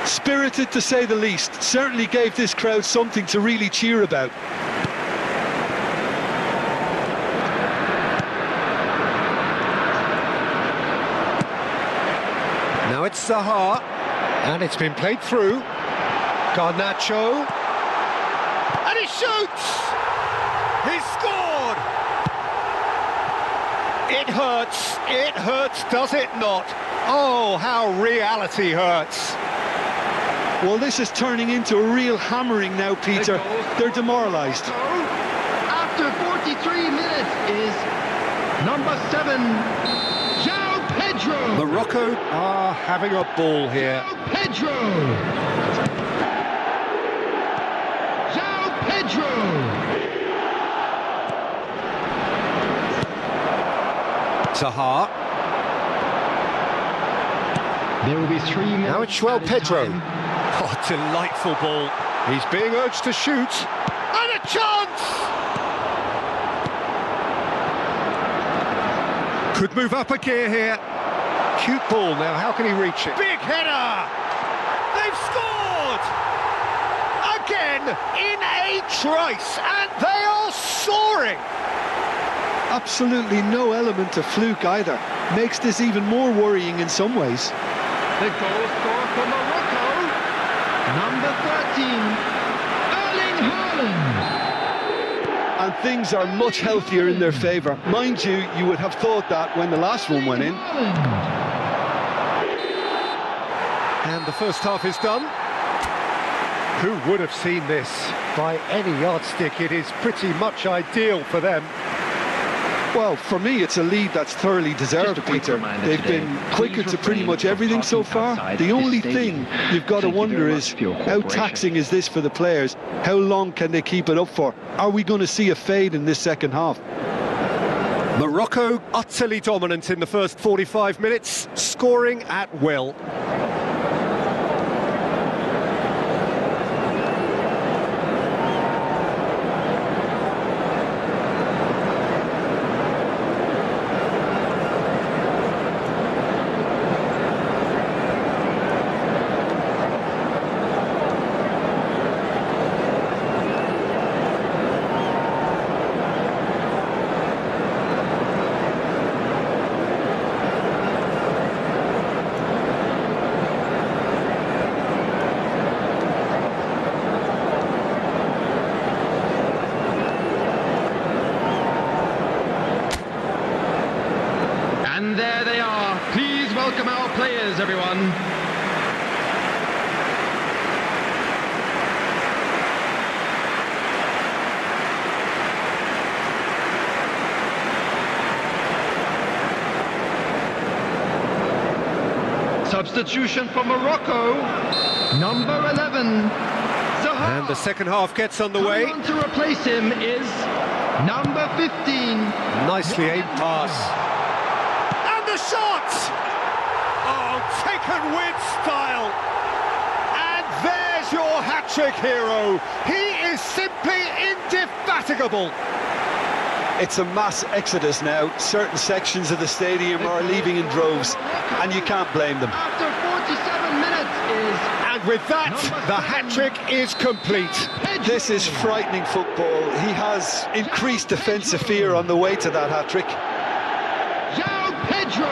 Spirited to say the least. Certainly gave this crowd something to really cheer about. Now it's Zaha. And it's been played through. Garnacho. And he shoots! He scored! It hurts, does it not? Oh, how reality hurts. Well, this is turning into a real hammering now, Peter. They're demoralised. After 43 minutes is number 7, João Pedro. Morocco are having a ball here. João Pedro. João Pedro. Zaha. There will be 3 minutes. Now it's João Pedro. time. Oh, delightful ball. He's being urged to shoot. And a chance! Could move up a gear here. Cute ball now, how can he reach it? Big header! They've scored! Again, in a trice, and they are soaring! Absolutely no element of fluke either. Makes this even more worrying in some ways. The goal scorer for Morocco, number 13, Erling Haaland. And things are much healthier in their favour. Mind you, you would have thought that when the last one went in. And the first half is done. Who would have seen this? By any yardstick, it is pretty much ideal for them. Well, for me, it's a lead that's thoroughly deserved, Peter. They've been quicker to pretty much everything so far. The only thing you've got to wonder is how taxing is this for the players? How long can they keep it up for? Are we going to see a fade in this second half? Morocco utterly dominant in the first 45 minutes, scoring at will. And there they are. Please welcome our players, everyone. Substitution for Morocco, number 11. Zaha. And the second half gets underway. Coming on to replace him is number 15. Nicely aimed pass. And the shot! Oh, taken with style. And there's your hat-trick hero. He is simply indefatigable. It's a mass exodus now. Certain sections of the stadium are leaving in droves, and you can't blame them. After 47 minutes is... And with that, the hat-trick is complete. This is frightening football. He has increased defensive fear on the way to that hat-trick. João Pedro.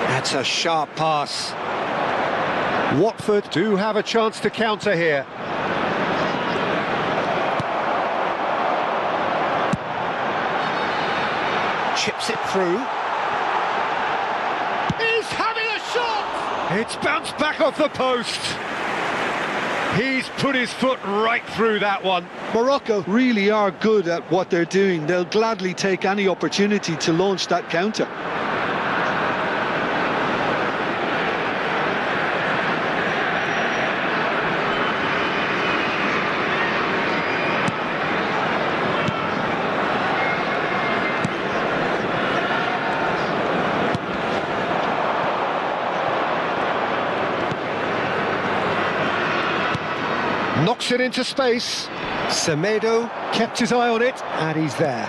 That's a sharp pass. Watford do have a chance to counter here. Chips it through. He's having a shot! It's bounced back off the post. He's put his foot right through that one. Morocco really are good at what they're doing. They'll gladly take any opportunity to launch that counter. Knocks it into space. Semedo kept his eye on it, and he's there.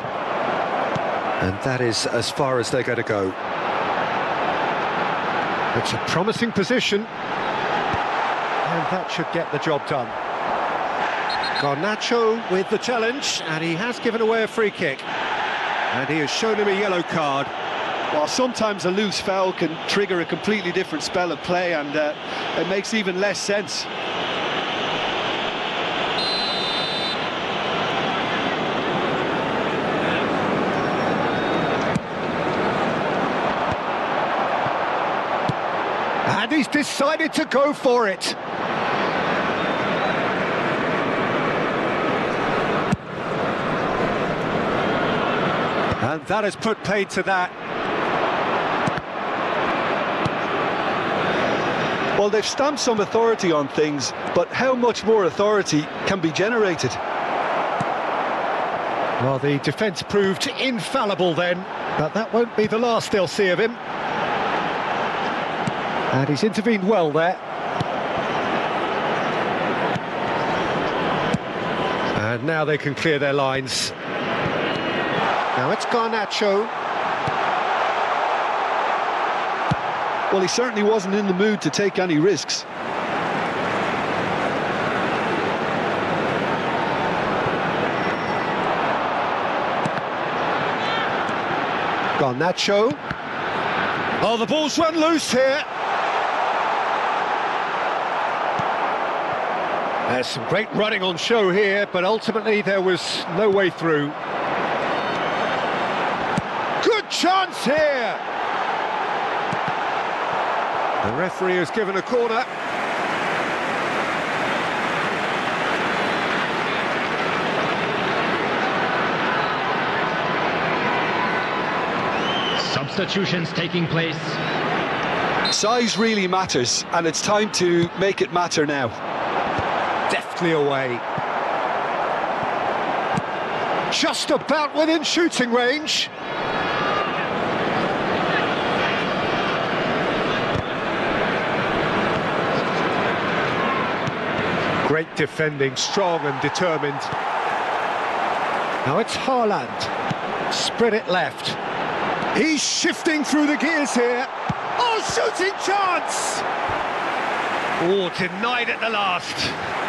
And that is as far as they're going to go. It's a promising position. And that should get the job done. Garnacho with the challenge, and he has given away a free kick. And he has shown him a yellow card. While sometimes a loose foul can trigger a completely different spell of play, and it makes even less sense. And he's decided to go for it. And that has put paid to that. Well, they've stamped some authority on things, but how much more authority can be generated? Well, the defence proved infallible then, but that won't be the last they'll see of him. And he's intervened well there. And now they can clear their lines. Now it's Garnacho. Well, he certainly wasn't in the mood to take any risks. Garnacho. Oh, the ball's run loose here. There's some great running on show here, but ultimately there was no way through. Good chance here! The referee has given a corner. Substitutions taking place. Size really matters, and it's time to make it matter now. Deftly away. Just about within shooting range. Great defending, strong and determined. Now it's Haaland. Spread it left. He's shifting through the gears here. Oh, shooting chance! Oh, denied at the last.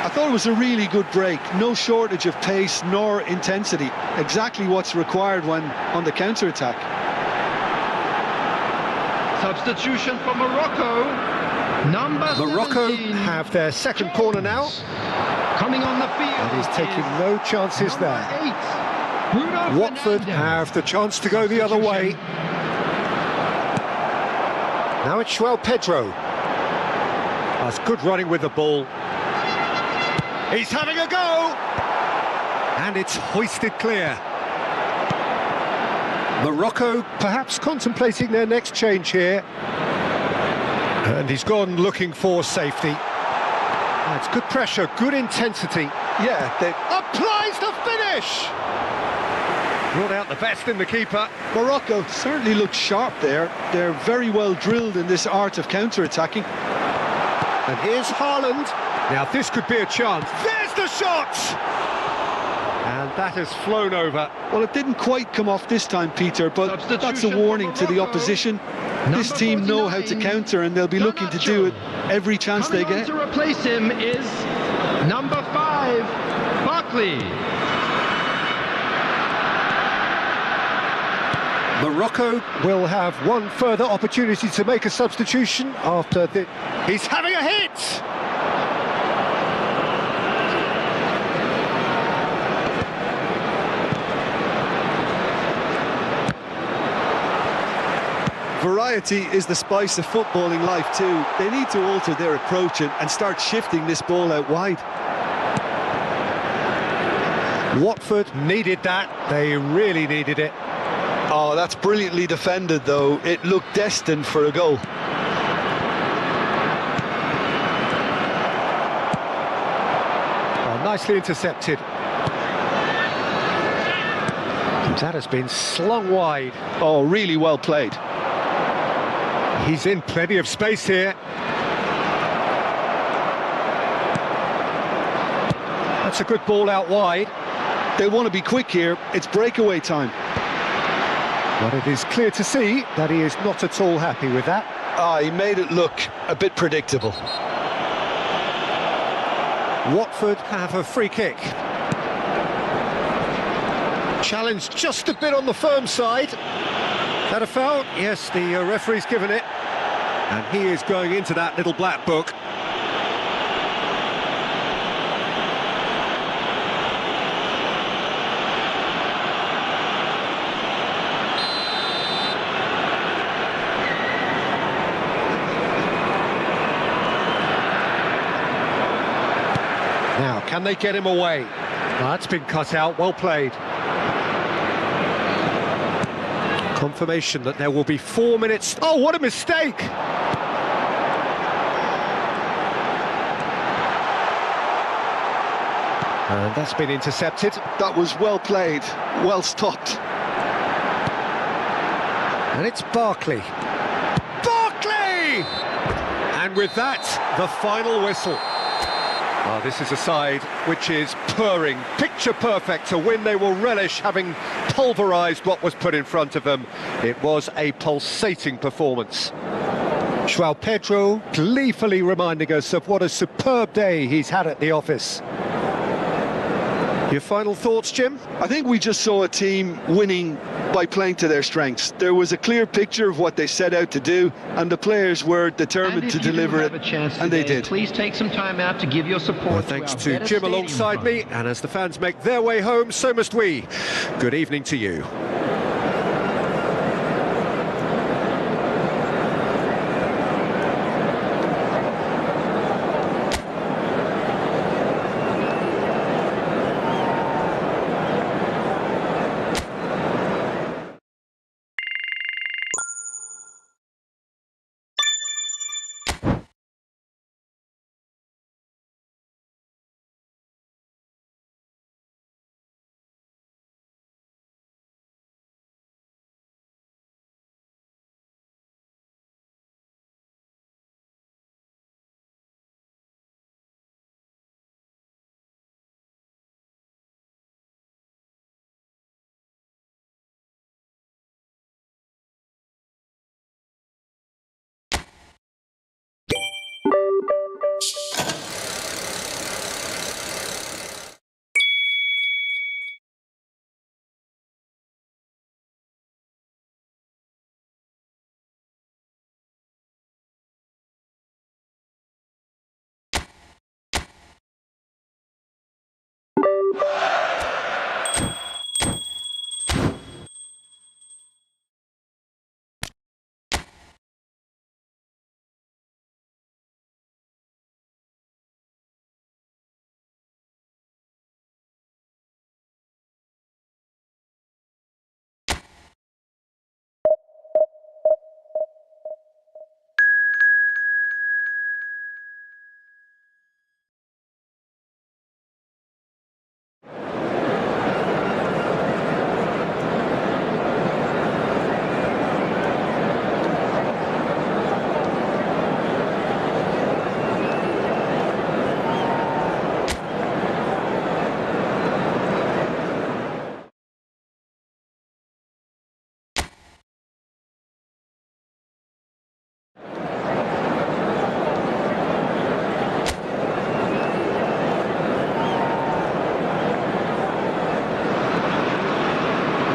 I thought it was a really good break. No shortage of pace nor intensity. Exactly what's required when on the counter-attack. Substitution for Morocco. Number Morocco 17. have their second corner now. Coming on the field. And he's taking no chances number there. 8. Bruno Watford Fernandes. have the chance to go the other way. Now it's João Pedro. That's good running with the ball. He's having a go! And it's hoisted clear. Morocco perhaps contemplating their next change here. And he's gone looking for safety. It's good pressure, good intensity. Yeah, they Applies the finish! Brought out the best in the keeper. Morocco certainly look sharp there. They're very well drilled in this art of counter-attacking. And here's Haaland. Now this could be a chance. There's the shot! And that has flown over. Well, it didn't quite come off this time, Peter, but that's a warning to the opposition. This team know how to counter, and they'll be looking to do it every chance they get. To replace him is number 5, Barkley. Morocco will have one further opportunity to make a substitution after the... He's having a hit! Variety is the spice of footballing life too. They need to alter their approach and start shifting this ball out wide. Watford needed that. They really needed it. Oh, that's brilliantly defended, though. It looked destined for a goal. Oh, nicely intercepted. That has been slung wide. Oh, really well played. He's in plenty of space here. That's a good ball out wide. They want to be quick here. It's breakaway time. But it is clear to see that he is not at all happy with that. He made it look a bit predictable. Watford have a free kick. Challenge just a bit on the firm side. That a foul? Yes, the referee's given it. And he is going into that little black book. Now, can they get him away? That's been cut out, well played. Confirmation that there will be 4 minutes. Oh, what a mistake! And that's been intercepted. That was well played, well stopped. And it's Barkley. Barkley! And with that, the final whistle. Oh, this is a side which is purring, picture perfect, a win they will relish, having pulverised what was put in front of them. It was a pulsating performance. João Pedro gleefully reminding us of what a superb day he's had at the office. Your final thoughts, Jim? I think we just saw a team winning by playing to their strengths. There was a clear picture of what they set out to do, and the players were determined to deliver it, and they did. Please take some time out to give your support. Well, thanks to Jim alongside me, and as the fans make their way home, so must we. Good evening to you.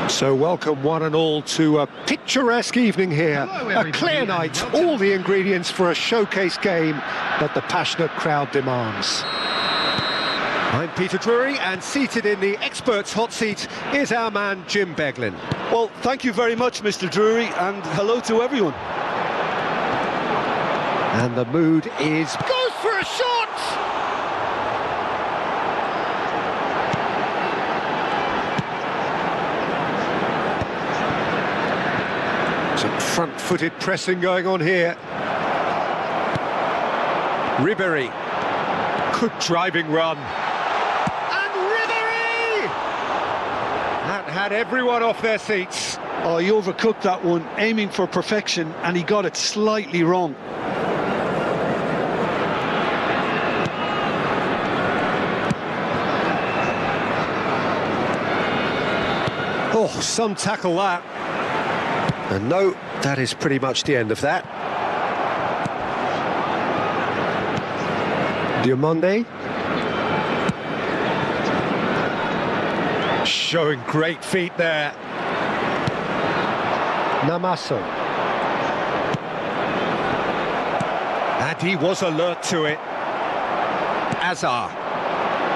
So welcome one and all to a picturesque evening here. A clear night, all the ingredients for a showcase game that the passionate crowd demands. I'm Peter Drury, and seated in the experts' hot seat is our man Jim Beglin. Well, thank you very much, Mr. Drury, and hello to everyone. And the mood is... goes for a shot! Some front-footed pressing going on here. Ribéry. Good driving run. And Ribéry! That had everyone off their seats. Oh, he overcooked that one, aiming for perfection, and he got it slightly wrong. Oh, some tackle that. And no, that is pretty much the end of that. Diomande. Showing great feet there. Namaso. And he was alert to it. Azar.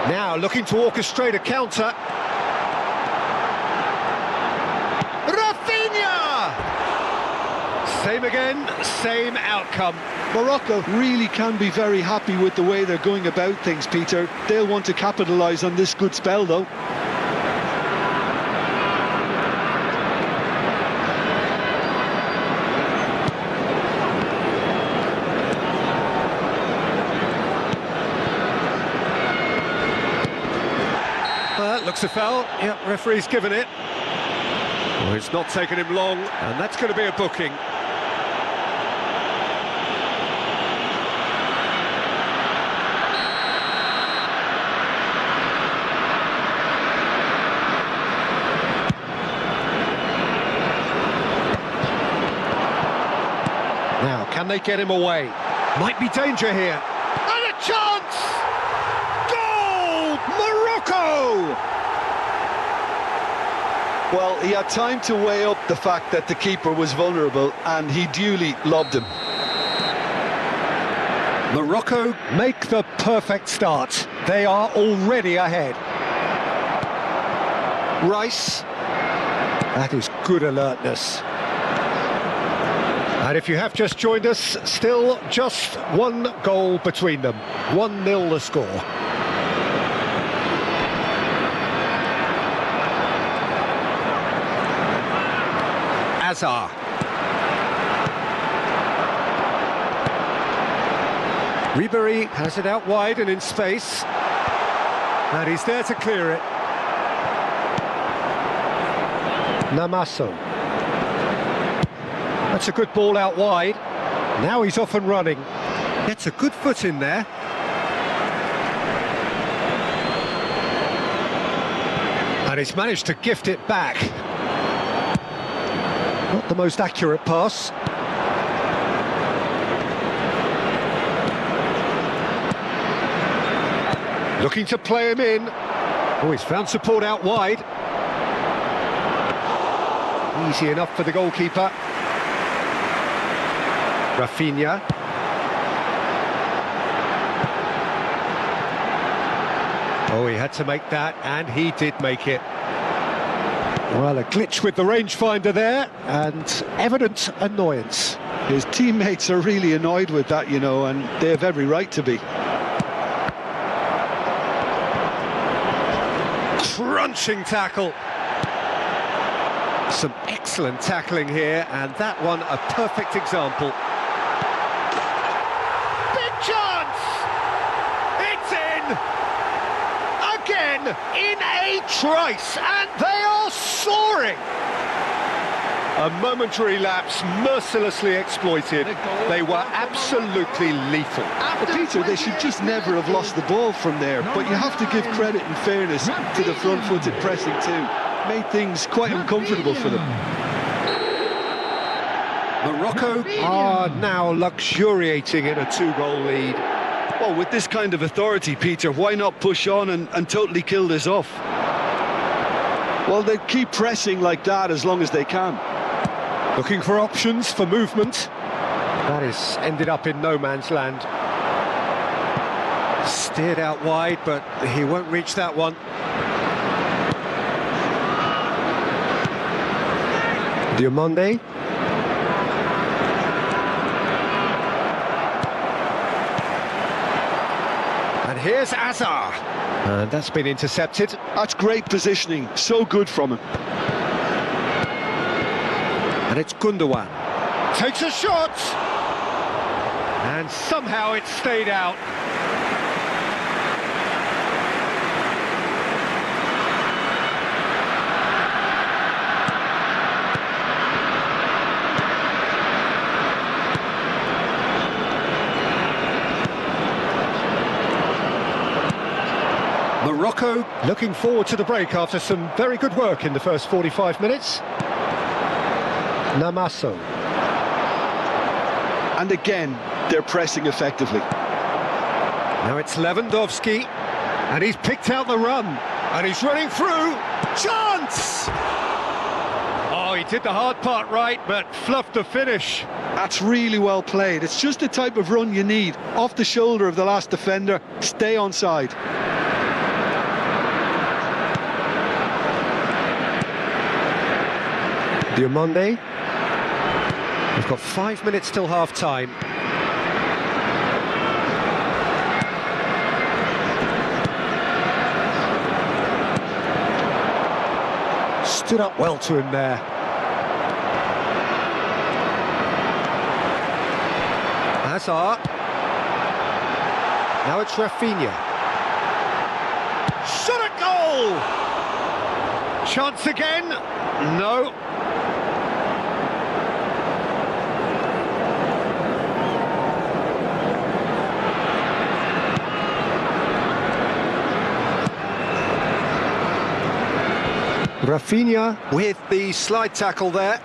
Now looking to orchestrate a counter. Same again, same outcome. Morocco really can be very happy with the way they're going about things, Peter. They'll want to capitalise on this good spell, though. Looks a foul. Yep, referee's given it. Well, it's not taken him long, and that's going to be a booking. Now, can they get him away? Might be danger here. And a chance! Goal! Morocco! Well, he had time to weigh up the fact that the keeper was vulnerable, and he duly lobbed him. Morocco make the perfect start. They are already ahead. Rice. That is good alertness. And if you have just joined us, still just one goal between them. 1-0 the score. Azar. Ribéry has it out wide and in space. And he's there to clear it. Namaso. That's a good ball out wide. Now he's off and running. Gets a good foot in there. And he's managed to gift it back. Not the most accurate pass. Looking to play him in. Oh, he's found support out wide. Easy enough for the goalkeeper. Rafinha. Oh, he had to make that, and he did make it. Well, a glitch with the rangefinder there, and evident annoyance. His teammates are really annoyed with that, you know, and they have every right to be. Crunching tackle. Some excellent tackling here, and that one a perfect example. Big chance! It's in! Again, in a trice, and they are soaring! A momentary lapse mercilessly exploited. They were absolutely lethal. Well, Peter, they should just never have lost the ball from there, but you have to give credit and fairness to the front-footed pressing too. Made things quite uncomfortable for them. Morocco are now luxuriating in a 2-goal lead. Well, with this kind of authority, Peter, why not push on and totally kill this off? Well, they keep pressing like that as long as they can. Looking for options for movement. That is ended up in no man's land. Steered out wide, but he won't reach that one. Diomande. And here's Azar. And that's been intercepted. That's great positioning, so good from him. And it's Gundogan. Takes a shot! And somehow it stayed out. Morocco looking forward to the break after some very good work in the first 45 minutes. Namaso. And again, they're pressing effectively. Now it's Lewandowski, and he's picked out the run, and he's running through. Chance! Oh, he did the hard part right, but fluffed the finish. That's really well played. It's just the type of run you need. Off the shoulder of the last defender, stay onside. Diomande. We've got 5 minutes till half-time. Stood up well to him there. Hazard. Now it's Rafinha. Shot at goal! Chance again? No. Rafinha with the slide tackle there.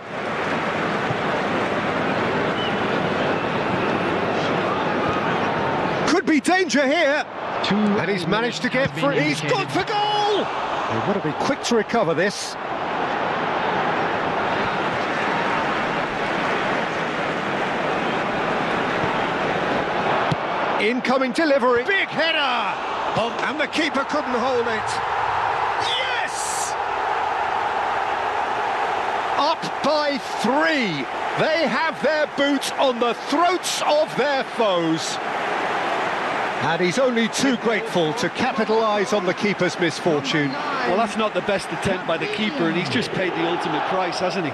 Could be danger here. And he's managed to get free. He's gone for goal! They've got to be quick to recover this. Incoming delivery. Big header! Oh, and the keeper couldn't hold it. Up by 3. They have their boots on the throats of their foes. And he's only too grateful to capitalise on the keeper's misfortune. Well, that's not the best attempt by the keeper, and he's just paid the ultimate price, hasn't he?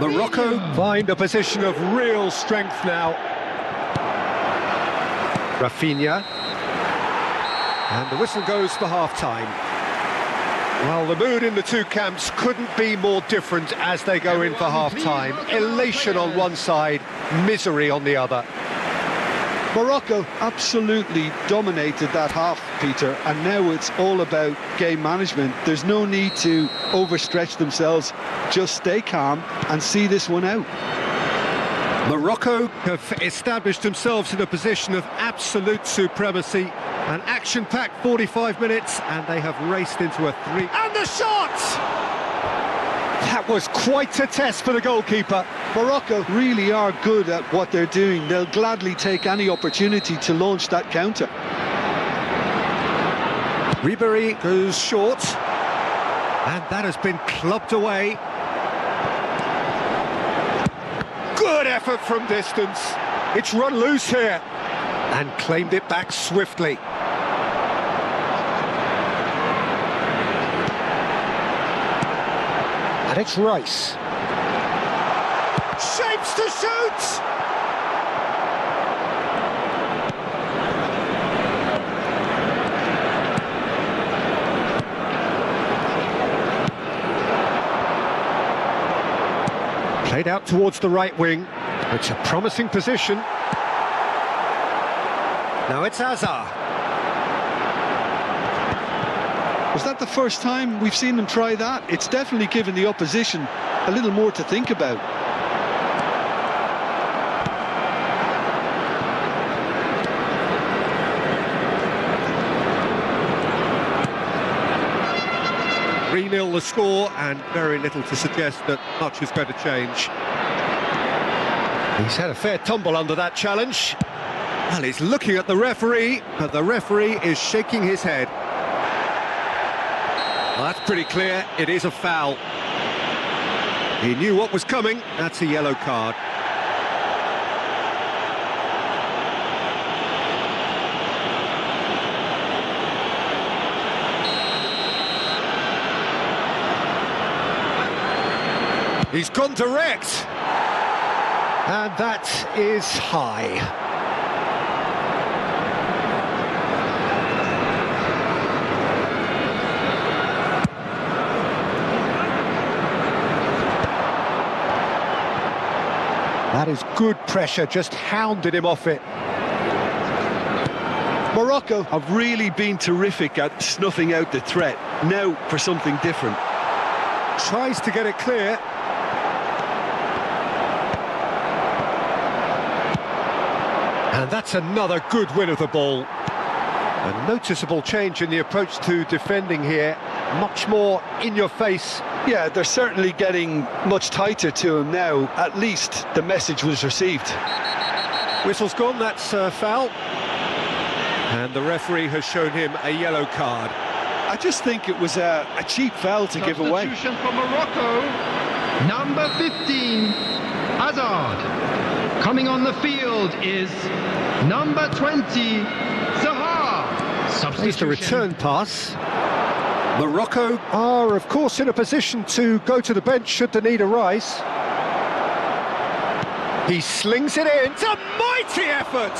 Morocco find a position of real strength now. Rafinha. And the whistle goes for half-time. Well, the mood in the two camps couldn't be more different as they go in for half-time. Elation on one side, misery on the other. Morocco absolutely dominated that half, Peter, and now it's all about game management. There's no need to overstretch themselves. Just stay calm and see this one out. Morocco have established themselves in a position of absolute supremacy. An action-packed 45 minutes, and they have raced into a 3. And the shot! That was quite a test for the goalkeeper. Morocco really are good at what they're doing. They'll gladly take any opportunity to launch that counter. Ribéry goes short, and that has been clubbed away. Good effort from distance. It's run loose here, and claimed it back swiftly. And it's Rice. Shapes to shoot! Played out towards the right wing. It's a promising position. Now it's Azar. Was that the first time we've seen them try that? It's definitely given the opposition a little more to think about. 3-0 the score, and very little to suggest that much is going to change. He's had a fair tumble under that challenge. Well, he's looking at the referee, but the referee is shaking his head. Well, that's pretty clear, it is a foul. He knew what was coming, that's a yellow card. He's gone direct. And that is high. That is good pressure, just hounded him off it. Morocco have really been terrific at snuffing out the threat. Now for something different. Tries to get it clear. And that's another good win of the ball. A noticeable change in the approach to defending here. Much more in your face. Yeah, they're certainly getting much tighter to him now. At least the message was received. Whistle's gone, that's a foul. And the referee has shown him a yellow card. I just think it was a cheap foul to give away. Substitution for Morocco, number 15, Hazard. Coming on the field is number 20, Zaha. Placed a return pass. Morocco are, of course, in a position to go to the bench should the need arise. He slings it in. It's a mighty effort!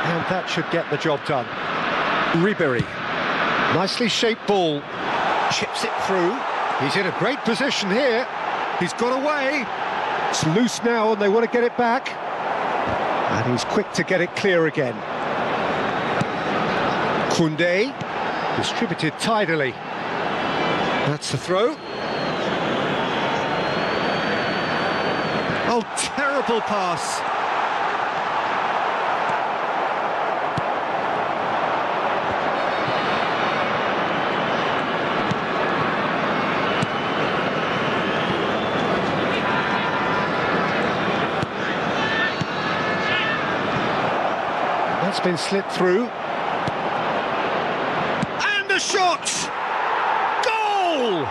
And that should get the job done. Ribéry. Nicely shaped ball. Chips it through. He's in a great position here. He's got away. It's loose now and they want to get it back. And he's quick to get it clear again. Koundé. Distributed tidily. That's the throw. Oh, terrible pass. That's been slipped through. Shot! Goal!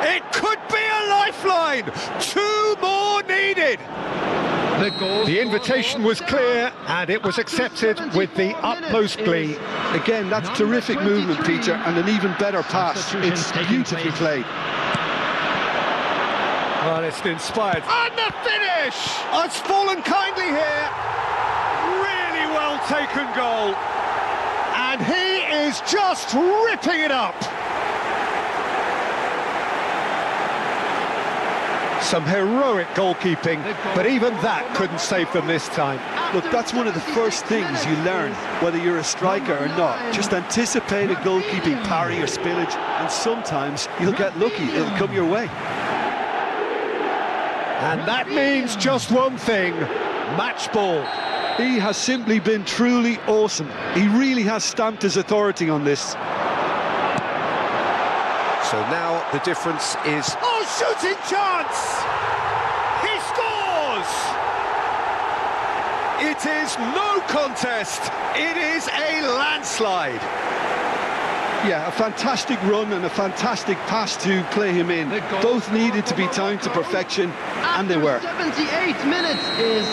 It could be a lifeline! 2 more needed! The invitation was clear and it was accepted with the utmost glee. Again, that's terrific movement, Peter, and an even better pass. It's beautifully played. Well, it's inspired. And the finish! Oh, it's fallen kindly here. Really well taken goal. And he is just ripping it up. Some heroic goalkeeping, but even that couldn't save them this time. Look, that's one of the first things you learn, whether you're a striker or not. Just anticipate a goalkeeping parry or spillage, and sometimes you'll get lucky, it'll come your way. And that means just one thing, match ball. He has simply been truly awesome. He really has stamped his authority on this. So now the difference is... Oh, shooting chance! He scores! It is no contest. It is a landslide. Yeah, a fantastic run and a fantastic pass to play him in. Both needed to be timed to perfection, and they were. 78 minutes is...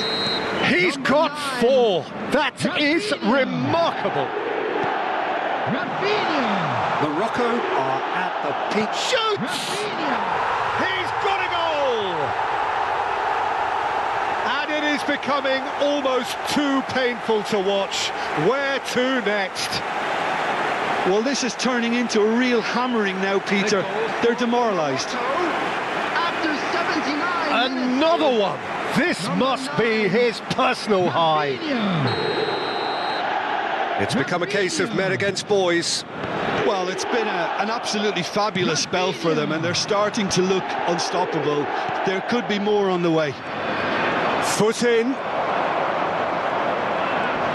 He's got 4. That is remarkable. Morocco are at the peak. Shoots! He's got a goal! And it is becoming almost too painful to watch. Where to next? Well, this is turning into a real hammering now, Peter. They're demoralised. After 79 Another one. This must be his personal high. It's become a case of men against boys. Well, it's been an absolutely fabulous spell for them, and they're starting to look unstoppable. There could be more on the way. Foot in.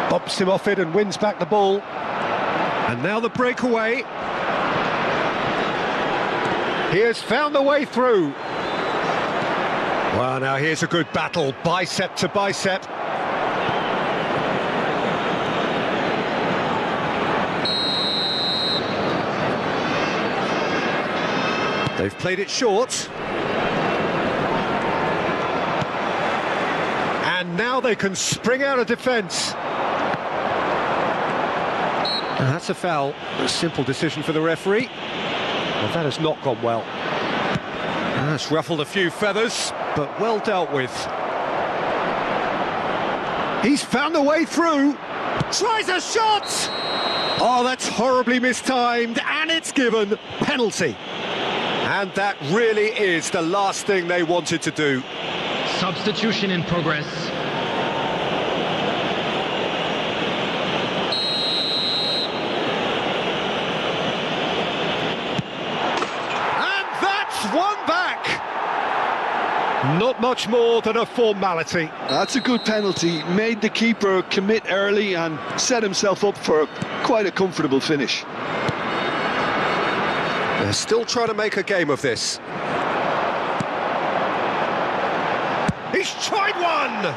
Bobs him off it and wins back the ball. And now the breakaway. He has found the way through. Well, now here's a good battle, bicep to bicep. They've played it short. And now they can spring out of defence. That's a foul. A simple decision for the referee. Well, that has not gone well. That's ruffled a few feathers, but well dealt with. He's found a way through. Tries a shot! Oh, that's horribly mistimed, and it's given. Penalty. And that really is the last thing they wanted to do. Substitution in progress. One back. Not much more than a formality. That's a good penalty. Made the keeper commit early and set himself up for quite a comfortable finish. They're still trying to make a game of this. He's tried one.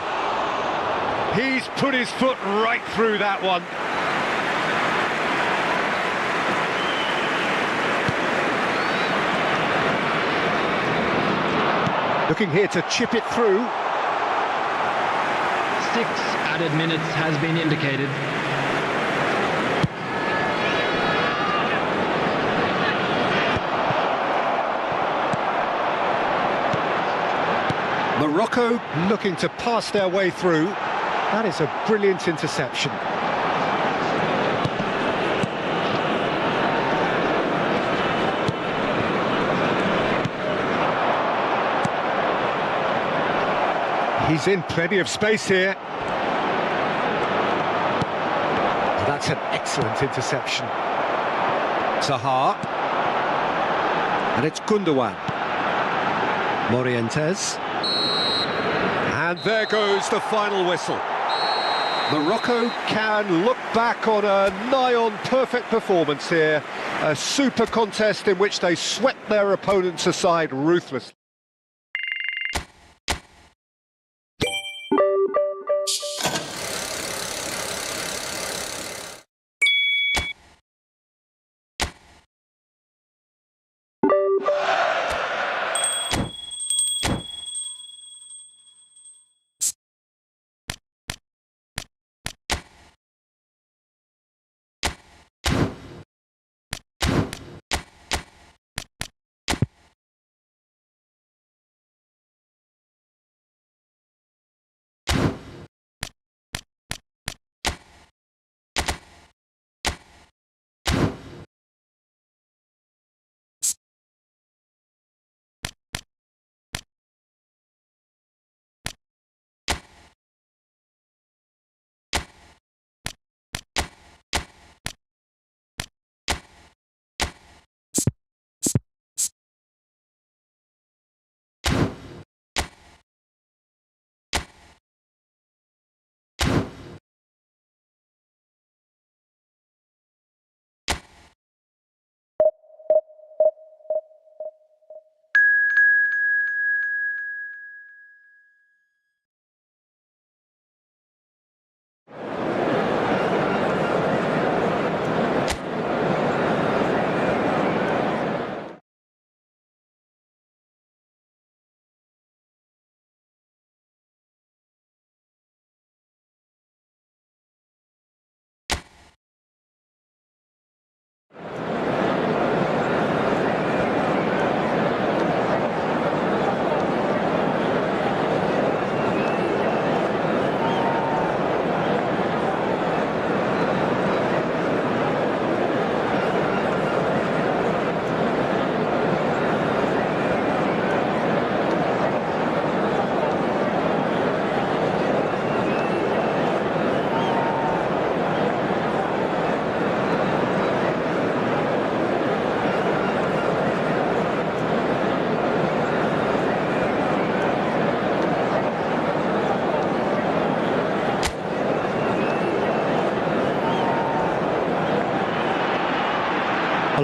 He's put his foot right through that one. Looking here to chip it through. 6 added minutes has been indicated. Morocco looking to pass their way through. That is a brilliant interception. He's in plenty of space here. That's an excellent interception. Zaha. And it's Gundogan. Morientes. And there goes the final whistle. Morocco can look back on a nigh-on perfect performance here. A super contest in which they swept their opponents aside ruthlessly.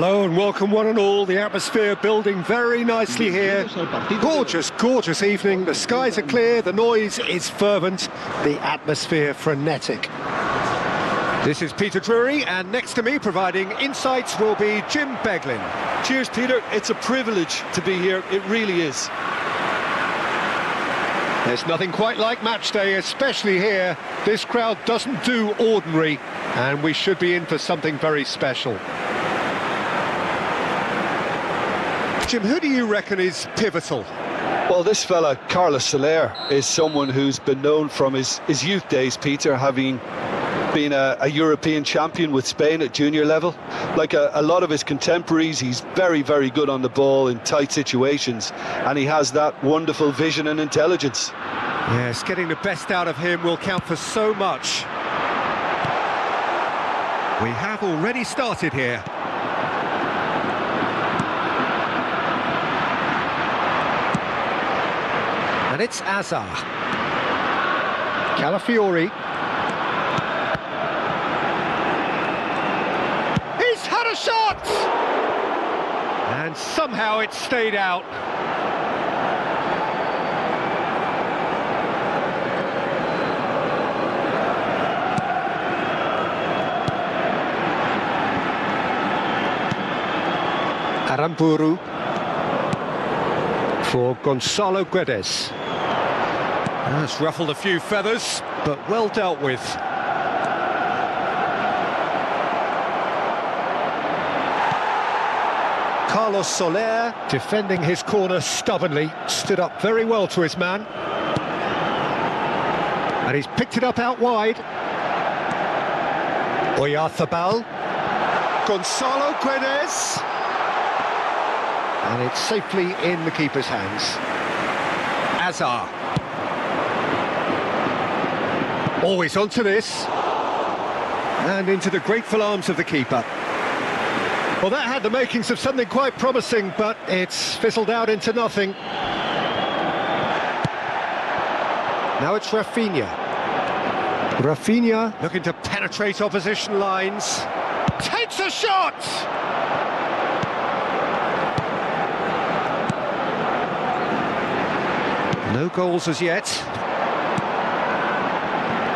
Hello and welcome one and all. The atmosphere building very nicely here. Gorgeous, gorgeous evening. The skies are clear, the noise is fervent, the atmosphere frenetic. This is Peter Drury, and next to me providing insights will be Jim Beglin. Cheers, Peter. It's a privilege to be here. It really is. There's nothing quite like match day, especially here. This crowd doesn't do ordinary, and we should be in for something very special. Jim, who do you reckon is pivotal? Well, this fella, Carlos Soler, is someone who's been known from his youth days, Peter, having been a European champion with Spain at junior level. Like a lot of his contemporaries, he's very, very good on the ball in tight situations, and he has that wonderful vision and intelligence. Yes, getting the best out of him will count for so much. We have already started here. And it's Azar. Calafiori. He's had a shot! And somehow it stayed out. Aramburu for Gonzalo Guedes. That's ruffled a few feathers, but well dealt with. Carlos Soler, defending his corner stubbornly, stood up very well to his man. And he's picked it up out wide. Oyarzabal. Gonzalo Guedes. And it's safely in the keeper's hands. Azar. Always onto this. And into the grateful arms of the keeper. Well, that had the makings of something quite promising, but it's fizzled out into nothing. Now it's Rafinha. Rafinha looking to penetrate opposition lines. Takes a shot! No goals as yet.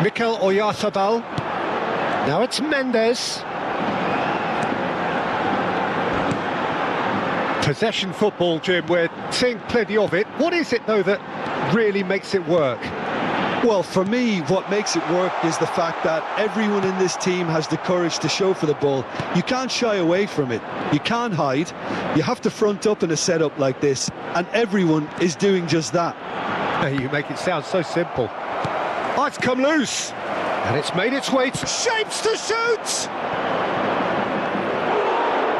Mikel Oyarzabal. Now it's Mendes. Possession football, Jim, we're seeing plenty of it. What is it, though, that really makes it work? Well, for me, what makes it work is the fact that everyone in this team has the courage to show for the ball. You can't shy away from it. You can't hide. You have to front up in a setup like this, and everyone is doing just that. You make it sound so simple. Oh, it's come loose. And it's made its way to shapes to shoot!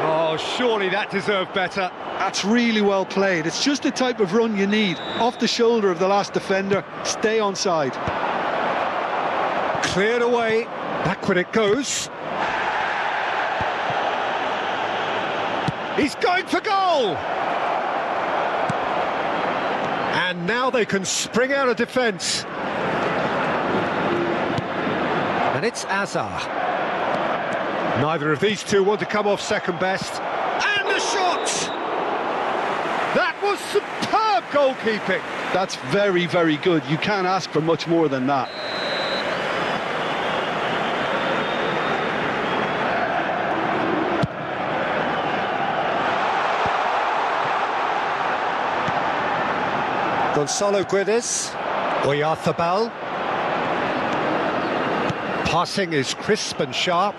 Oh, surely that deserved better. That's really well played. It's just the type of run you need. Off the shoulder of the last defender, stay onside. Cleared away, backward it goes. He's going for goal! And now they can spring out of defence. And it's Azar. Neither of these two want to come off second best. And the shot! That was superb goalkeeping. That's very, very good. You can't ask for much more than that. Gonzalo Guedes. Oyarzabal. Passing is crisp and sharp.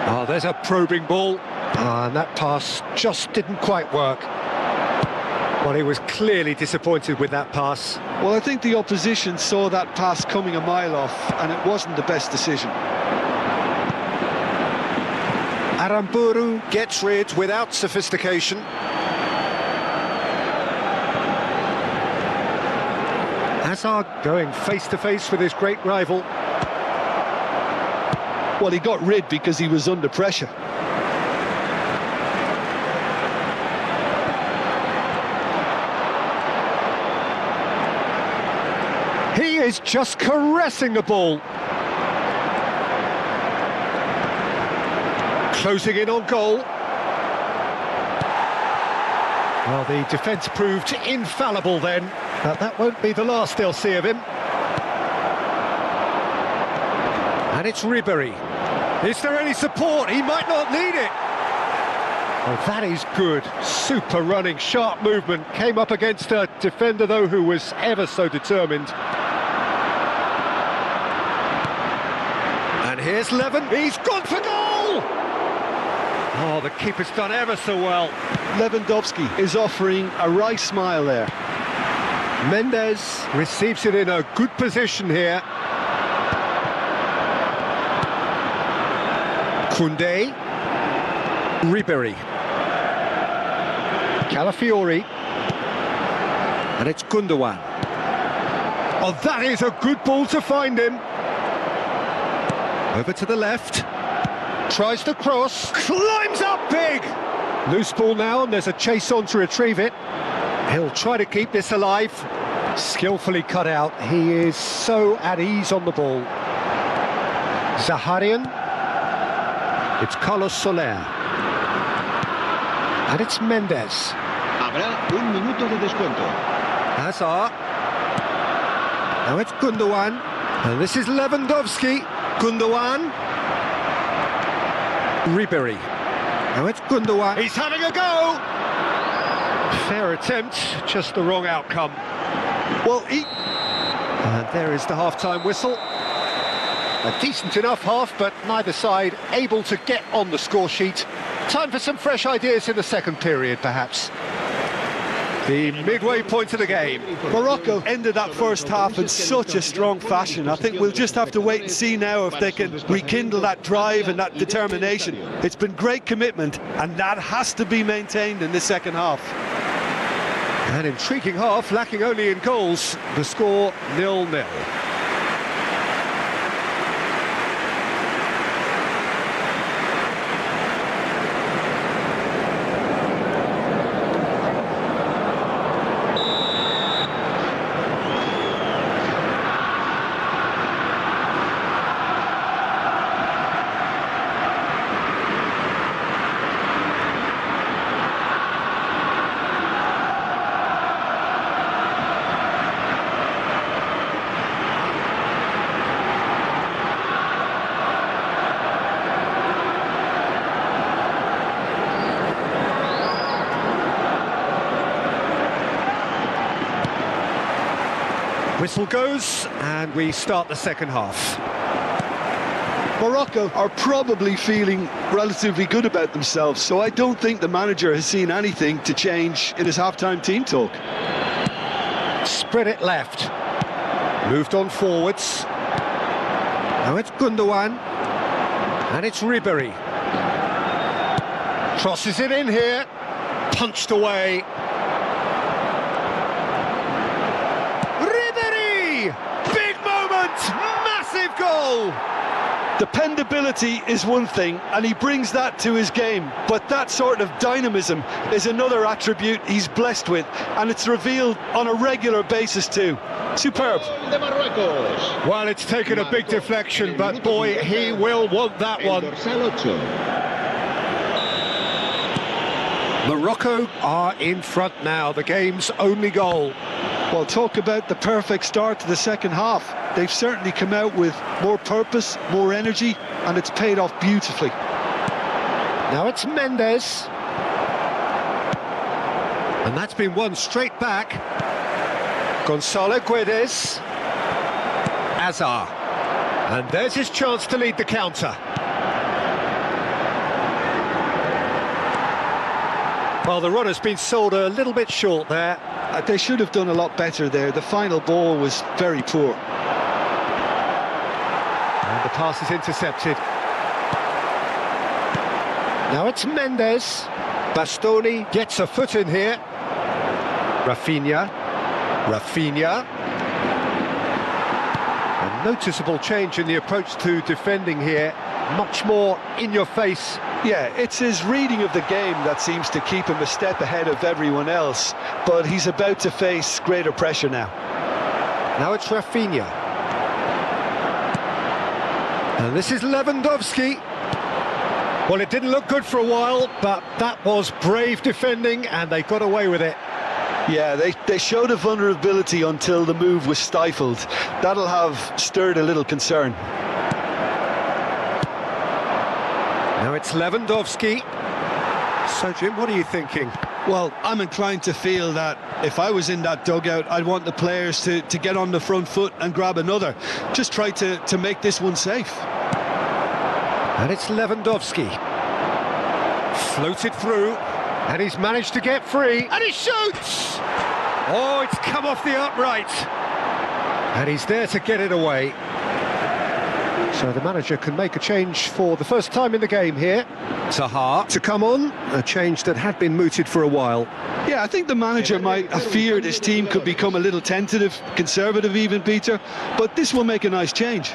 Oh, there's a probing ball. And that pass just didn't quite work. Well, he was clearly disappointed with that pass. Well, I think the opposition saw that pass coming a mile off, and it wasn't the best decision. Aramburu gets rid without sophistication. Hazard going face-to-face with his great rival. Well, he got rid because he was under pressure. He is just caressing the ball. Closing in on goal. Well, the defence proved infallible then, but that won't be the last they'll see of him. And it's Ribéry. Is there any support? He might not need it. Oh, that is good. Super running, sharp movement. Came up against a defender, though, who was ever so determined. And here's Levin. He's gone for goal! Oh, the keeper's done ever so well. Lewandowski is offering a right smile there. Mendes receives it in a good position here. Koundé. Ribéry. Calafiori. And it's Gundogan. Oh, that is a good ball to find him. Over to the left. Tries to cross. Climbs up big. Loose ball now, and there's a chase on to retrieve it. He'll try to keep this alive. Skillfully cut out. He is so at ease on the ball. Zaharian. It's Carlos Soler. And it's Mendes. Habrá un minuto de descuento. Hazard. Now it's Gundogan. And this is Lewandowski. Gundogan. Ribéry. Now it's Gundogan. He's having a go! Fair attempt, just the wrong outcome. Well, And there is the half-time whistle. A decent enough half, but neither side able to get on the score sheet. Time for some fresh ideas in the second period, perhaps. The midway point of the game. Morocco ended that first half in such a strong fashion. I think we'll just have to wait and see now if they can rekindle that drive and that determination. It's been great commitment, and that has to be maintained in the second half. An intriguing half, lacking only in goals. The score 0-0. Whistle goes, and we start the second half. Morocco are probably feeling relatively good about themselves, so I don't think the manager has seen anything to change in his half-time team talk. Spread it left. Moved on forwards. Now it's Gundogan. And it's Ribéry. Crosses it in here. Punched away. Ribéry! Big moment! Massive goal! Dependability is one thing, and he brings that to his game, but that sort of dynamism is another attribute he's blessed with, and it's revealed on a regular basis too. Superb. Well, it's taken a big deflection, but boy, he will want that one. Morocco are in front now, the game's only goal. Well, talk about the perfect start to the second half. They've certainly come out with more purpose, more energy, and it's paid off beautifully. Now it's Mendes. And that's been won straight back. Gonzalo Guedes. Hazard. And there's his chance to lead the counter. Well, the runner's been sold a little bit short there. They should have done a lot better there. The final ball was very poor. And the pass is intercepted. Now it's Mendes. Bastoni gets a foot in here. Rafinha. A noticeable change in the approach to defending here. Much more in your face. Yeah, it's his reading of the game that seems to keep him a step ahead of everyone else, but he's about to face greater pressure now. Now it's Rafinha. And this is Lewandowski. Well, it didn't look good for a while, but that was brave defending, and they got away with it. Yeah, they showed a vulnerability until the move was stifled. That'll have stirred a little concern. Now it's Lewandowski. So, Jim, what are you thinking? Well, I'm inclined to feel that if I was in that dugout, I'd want the players to get on the front foot and grab another. Just try to make this one safe. And it's Lewandowski. Floated through, and he's managed to get free, and he shoots! Oh, it's come off the upright. And he's there to get it away. So the manager can make a change for the first time in the game here. Zaha to come on, a change that had been mooted for a while. Yeah, I think the manager might have feared his team could become a little tentative, conservative even, Peter, but this will make a nice change.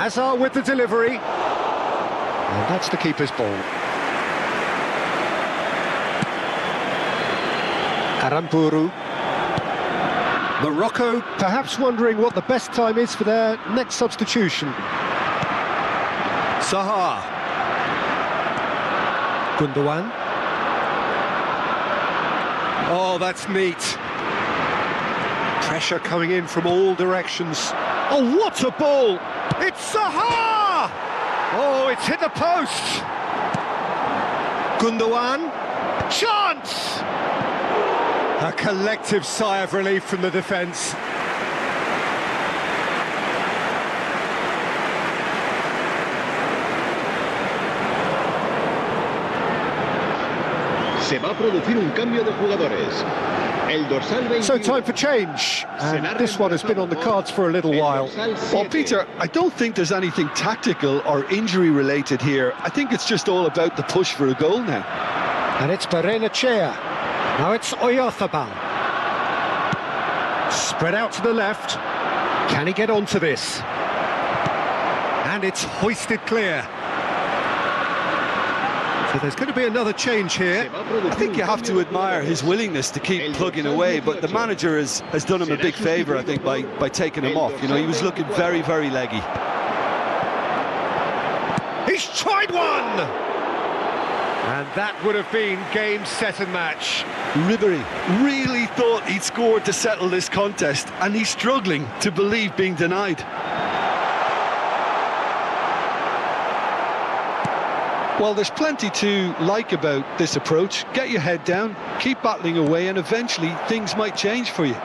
Hazard with the delivery. And that's the keeper's ball. Aramburu. Morocco perhaps wondering what the best time is for their next substitution. Zaha. Gundogan. Oh, that's neat. Pressure coming in from all directions. Oh, what a ball! It's Zaha! Oh, it's hit the post! Gundogan, chance! A collective sigh of relief from the defence. Se va a producir un cambio de jugadores. El dorsal 21. So time for change, and this one has been on the cards for a little while. Well, Peter, I don't think there's anything tactical or injury related here. I think it's just all about the push for a goal now. And it's Barrenechea. Now it's Oyarzabal. Spread out to the left. Can he get onto this? And it's hoisted clear. So there's going to be another change here. I think you have to admire his willingness to keep plugging away, but the manager has done him a big favour, I think, by taking him off. You know, he was looking very, very leggy. He's tried one! And that would have been game, set and match. Ribery really thought he'd scored to settle this contest, and he's struggling to believe being denied. Well, there's plenty to like about this approach. Get your head down, keep battling away, and eventually things might change for you.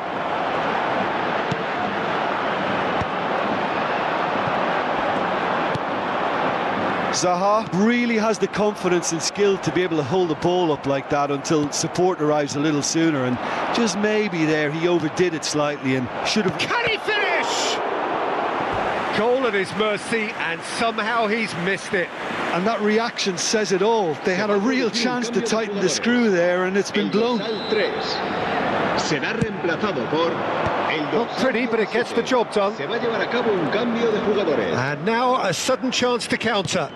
Zaha really has the confidence and skill to be able to hold the ball up like that until support arrives a little sooner, and just maybe there he overdid it slightly and should have... Can he finish? Goal at his mercy, and somehow he's missed it. And that reaction says it all. They had a real chance to tighten the screw there, and it's been blown. Not pretty, but it gets the job done. And now a sudden chance to counter.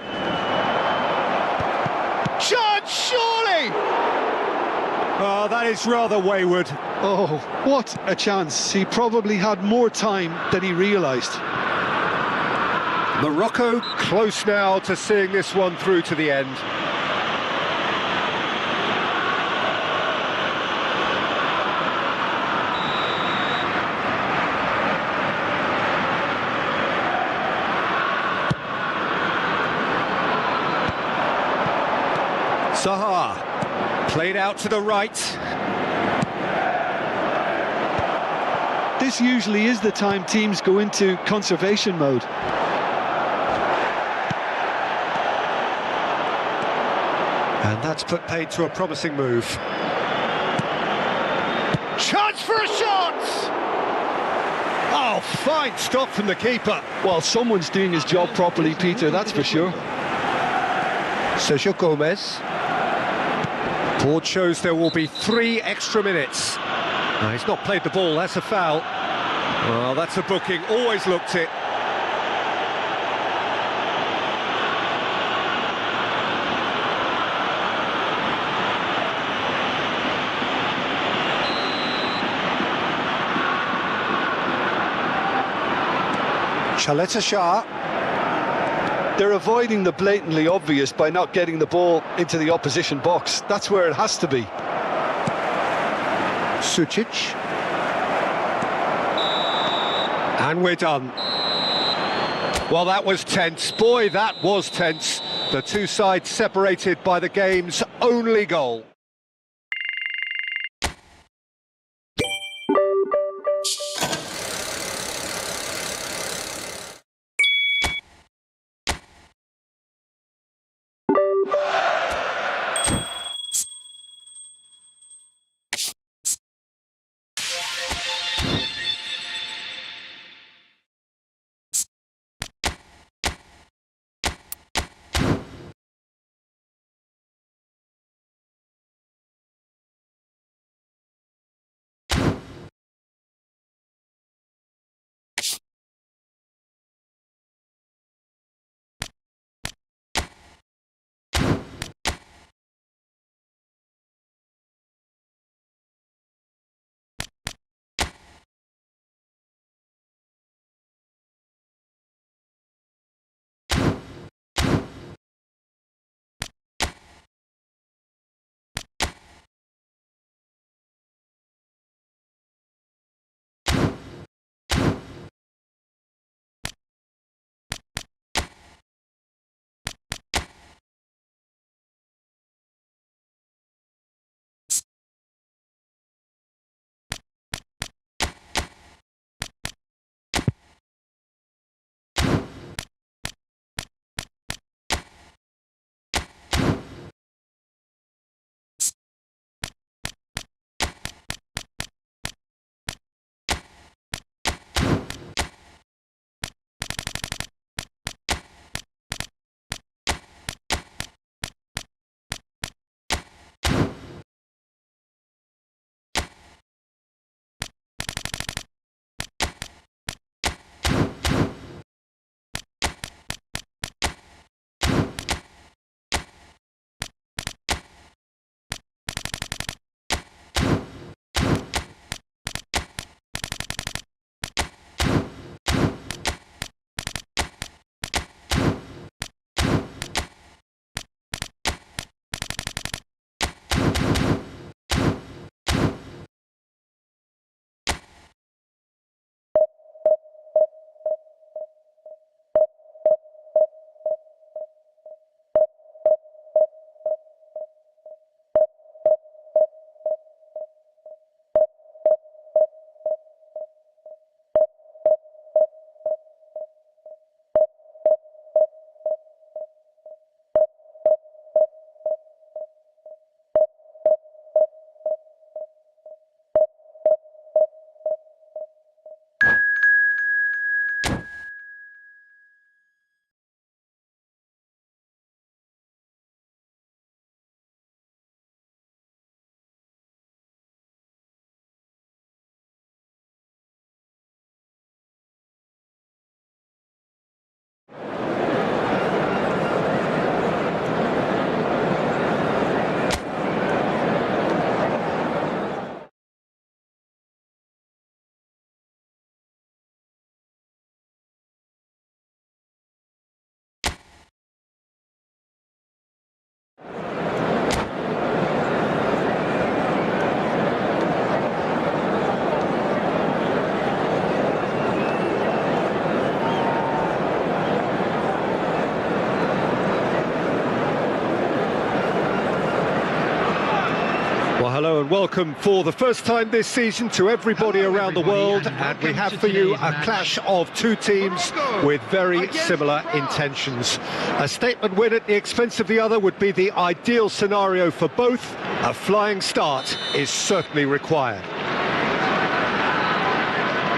Chance, surely! Oh, that is rather wayward. Oh, what a chance. He probably had more time than he realised. Morocco close now to seeing this one through to the end. Zaha, played out to the right. This usually is the time teams go into conservation mode. And that's put paid to a promising move. Chance for a shot! Oh, fine stop from the keeper. Well, someone's doing his job properly, Peter, that's for sure. Sergio Gomez. Board shows there will be 3 extra minutes. No, he's not played the ball, that's a foul. Well, that's a booking, always looked it. Chaleta Shah. They're avoiding the blatantly obvious by not getting the ball into the opposition box. That's where it has to be. Sucic. And we're done. Well, that was tense. Boy, that was tense. The two sides separated by the game's only goal. Well, hello and welcome for the first time this season to everybody around the world, and we have for you a clash of two teams with very similar intentions. A statement win at the expense of the other would be the ideal scenario for both. A flying start is certainly required.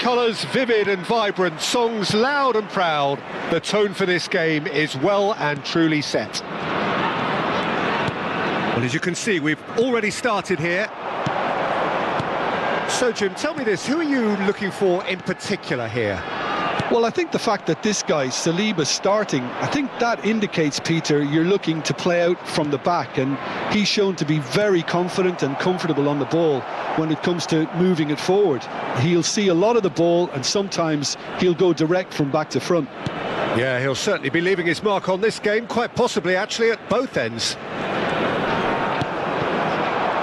Colours vivid and vibrant, songs loud and proud. The tone for this game is well and truly set. Well, as you can see, we've already started here. So, Jim, tell me this, who are you looking for in particular here? Well, I think the fact that this guy, Saliba's starting, I think that indicates, Peter, you're looking to play out from the back, and he's shown to be very confident and comfortable on the ball when it comes to moving it forward. He'll see a lot of the ball, and sometimes he'll go direct from back to front. Yeah, he'll certainly be leaving his mark on this game, quite possibly actually at both ends.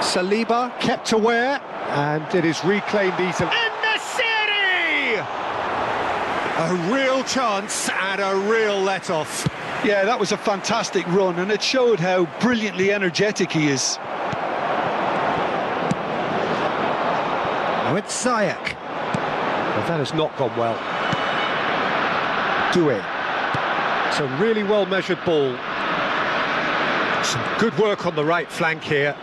Saliba kept aware, and it is reclaimed easily. In the city! A real chance and a real let-off. Yeah, that was a fantastic run, and it showed how brilliantly energetic he is. Now it's Ziyech. Well, that has not gone well. Doué. It's a really well-measured ball. Some good work on the right flank here.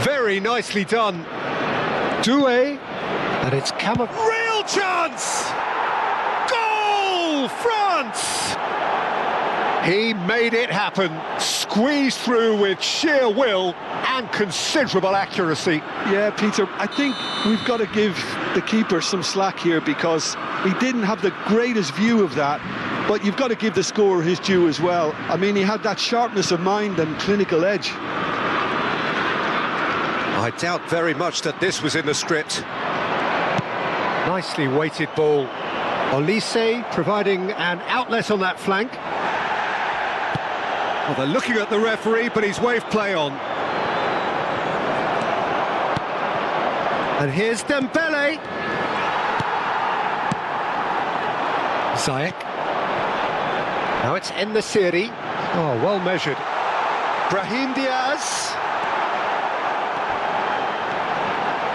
Very nicely done. Doué, and it's come a real chance! Goal, France! He made it happen, squeezed through with sheer will and considerable accuracy. Yeah, Peter, I think we've got to give the keeper some slack here, because he didn't have the greatest view of that, but you've got to give the scorer his due as well. I mean, he had that sharpness of mind and clinical edge. I doubt very much that this was in the script. Nicely weighted ball. Olise providing an outlet on that flank. Well, they're looking at the referee, but he's waved play on. And here's Dembele. Ziyech. Now it's En-Nesyri. Oh, well measured. Brahim Diaz.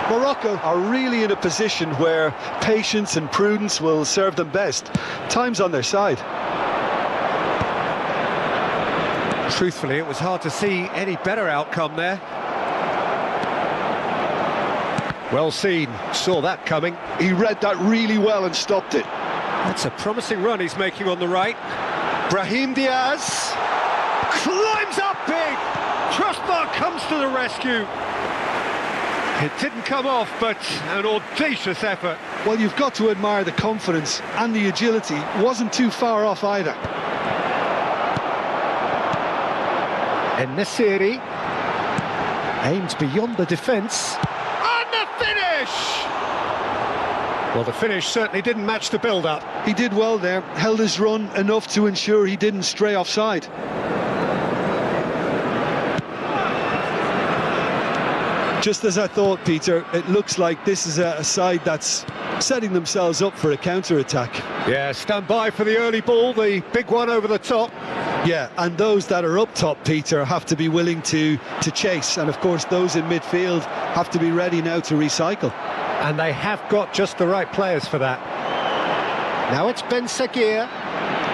Morocco are really in a position where patience and prudence will serve them best. Time's on their side. Truthfully, it was hard to see any better outcome there. Well seen, saw that coming. He read that really well and stopped it. That's a promising run he's making on the right. Brahim Diaz climbs up big. Crossbar comes to the rescue. It didn't come off, but an audacious effort. Well, you've got to admire the confidence and the agility. Wasn't too far off either. En-Nesyri aims beyond the defence. And the finish! Well, the finish certainly didn't match the build-up. He did well there, held his run enough to ensure he didn't stray offside. Just as I thought, Peter, it looks like this is a side that's setting themselves up for a counter-attack. Yeah, stand by for the early ball, the big one over the top. Yeah, and those that are up top, Peter, have to be willing to chase. And, of course, those in midfield have to be ready now to recycle. And they have got just the right players for that. Now it's Ben Seguir.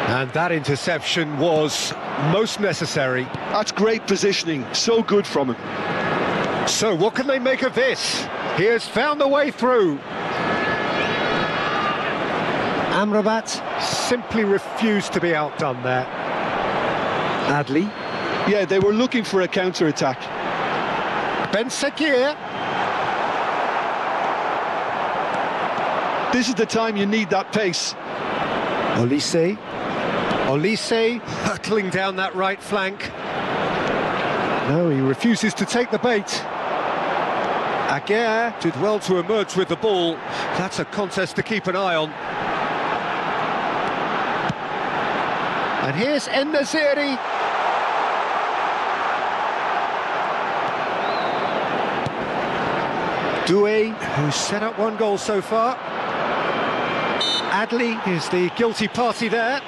And that interception was most necessary. That's great positioning, so good from him. So what can they make of this? He has found the way through. Amrabat simply refused to be outdone there. Adli. Yeah, they were looking for a counter-attack. Ben Seguir. This is the time you need that pace. Olise. Olise hurtling down that right flank. No, he refuses to take the bait. Aguirre did well to emerge with the ball. That's a contest to keep an eye on. And here's En-Nesyri. Doué, who's set up one goal so far. Adli is the guilty party there.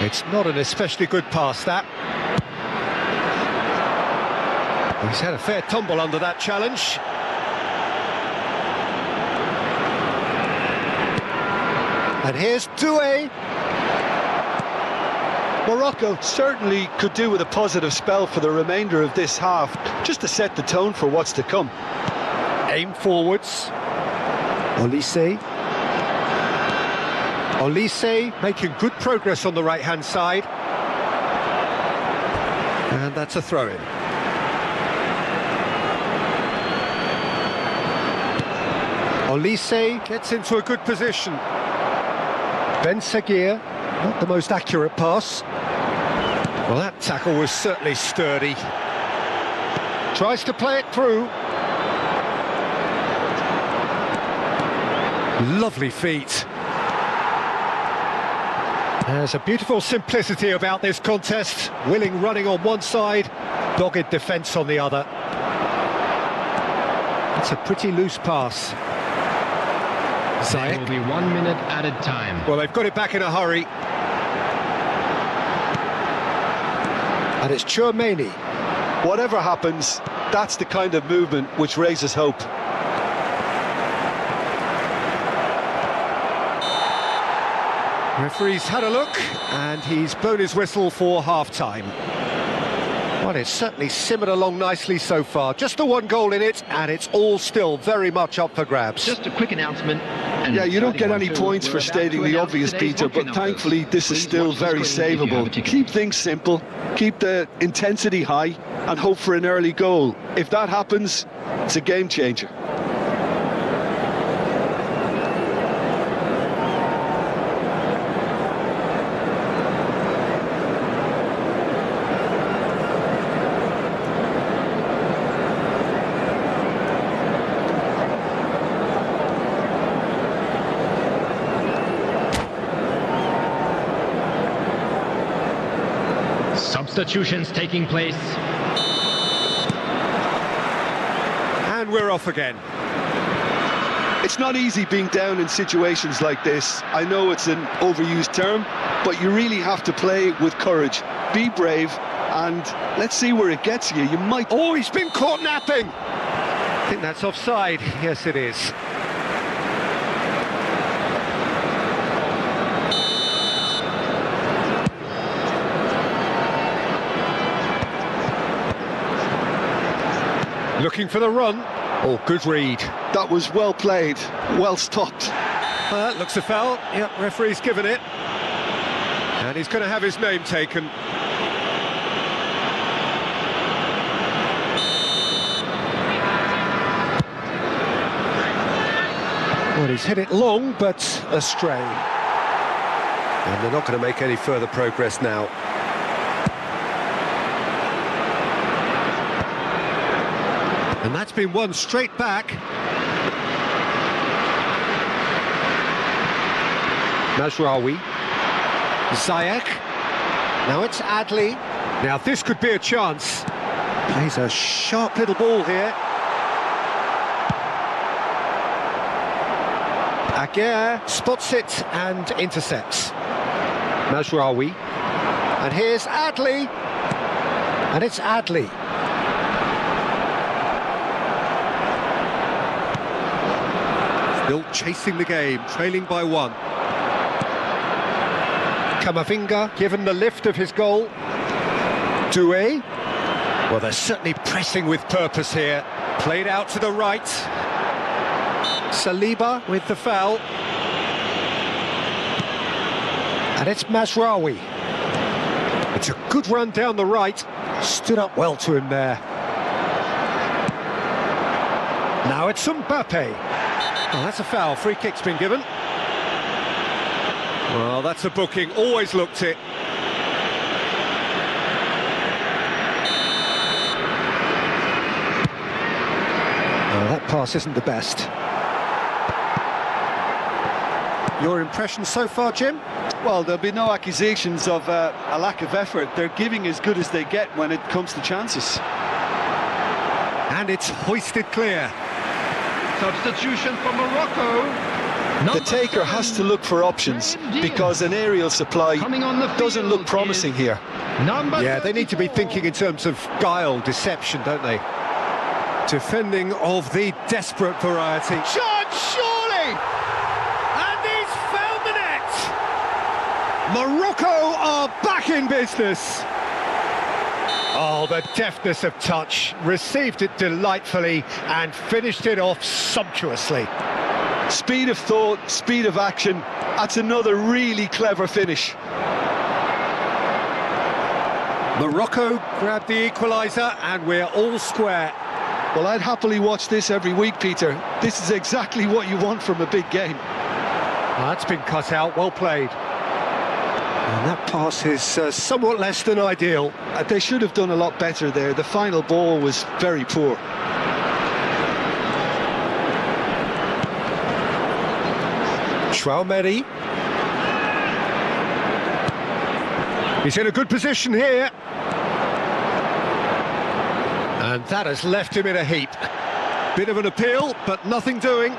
It's not an especially good pass, that. He's had a fair tumble under that challenge. And here's Doué. Morocco certainly could do with a positive spell for the remainder of this half, just to set the tone for what's to come. Aim forwards. Olise. Olise making good progress on the right-hand side. And that's a throw-in. Olise gets into a good position. Ben Seguir, not the most accurate pass. Well, that tackle was certainly sturdy. Tries to play it through. Lovely feet. There's a beautiful simplicity about this contest. Willing running on one side, dogged defence on the other. It's a pretty loose pass. There will be 1 minute added time. Well, they've got it back in a hurry. And it's Chouameni. Whatever happens, that's the kind of movement which raises hope. Referee's had a look, and he's blown his whistle for half-time. Well, it's certainly simmered along nicely so far. Just the one goal in it, and it's all still very much up for grabs. Just a quick announcement. Yeah, you don't get any points for stating the obvious, Peter, but thankfully this is still very savable. Keep things simple, keep the intensity high, and hope for an early goal. If that happens, it's a game changer. Substitutions taking place. And we're off again. It's not easy being down in situations like this. I know it's an overused term, but you really have to play with courage. Be brave, and let's see where it gets you. You might... Oh, he's been caught napping! I think that's offside. Yes, it is. Looking for the run. Oh, good read. That was well played, well stopped. That looks a foul. Yep, referee's given it. And he's going to have his name taken. Well, he's hit it long, but astray. And they're not going to make any further progress now. And that's been won straight back. Mazraoui. Ziyech. Now it's Adli. Now this could be a chance. Plays a sharp little ball here. Aguirre spots it and intercepts. Mazraoui. And here's Adli. And it's Adli. Still chasing the game, trailing by one. Camavinga given the lift of his goal. Doué. Well, they're certainly pressing with purpose here. Played out to the right. Saliba with the foul. And it's Mazraoui. It's a good run down the right. Stood up well to him there. Now it's Mbappe. Oh, that's a foul. Free kick's been given. Well, that's a booking. Always looked it. Well, that pass isn't the best. Your impression so far, Jim? Well, there'll be no accusations of a lack of effort. They're giving as good as they get when it comes to chances. And it's hoisted clear. Substitution for Morocco. The taker has to look for options because an aerial supply doesn't look promising here. Yeah, they need to be thinking in terms of guile, deception, don't they? Defending of the desperate variety. Shot, surely! And he's found the net! Morocco are back in business. Oh, the deftness of touch. Received it delightfully and finished it off sumptuously. Speed of thought, speed of action. That's another really clever finish. Morocco grabbed the equaliser and we're all square. Well, I'd happily watch this every week, Peter. This is exactly what you want from a big game. That's been cut out, well played. And that pass is somewhat less than ideal. They should have done a lot better there. The final ball was very poor. Traoré. He's in a good position here. And that has left him in a heap. Bit of an appeal, but nothing doing.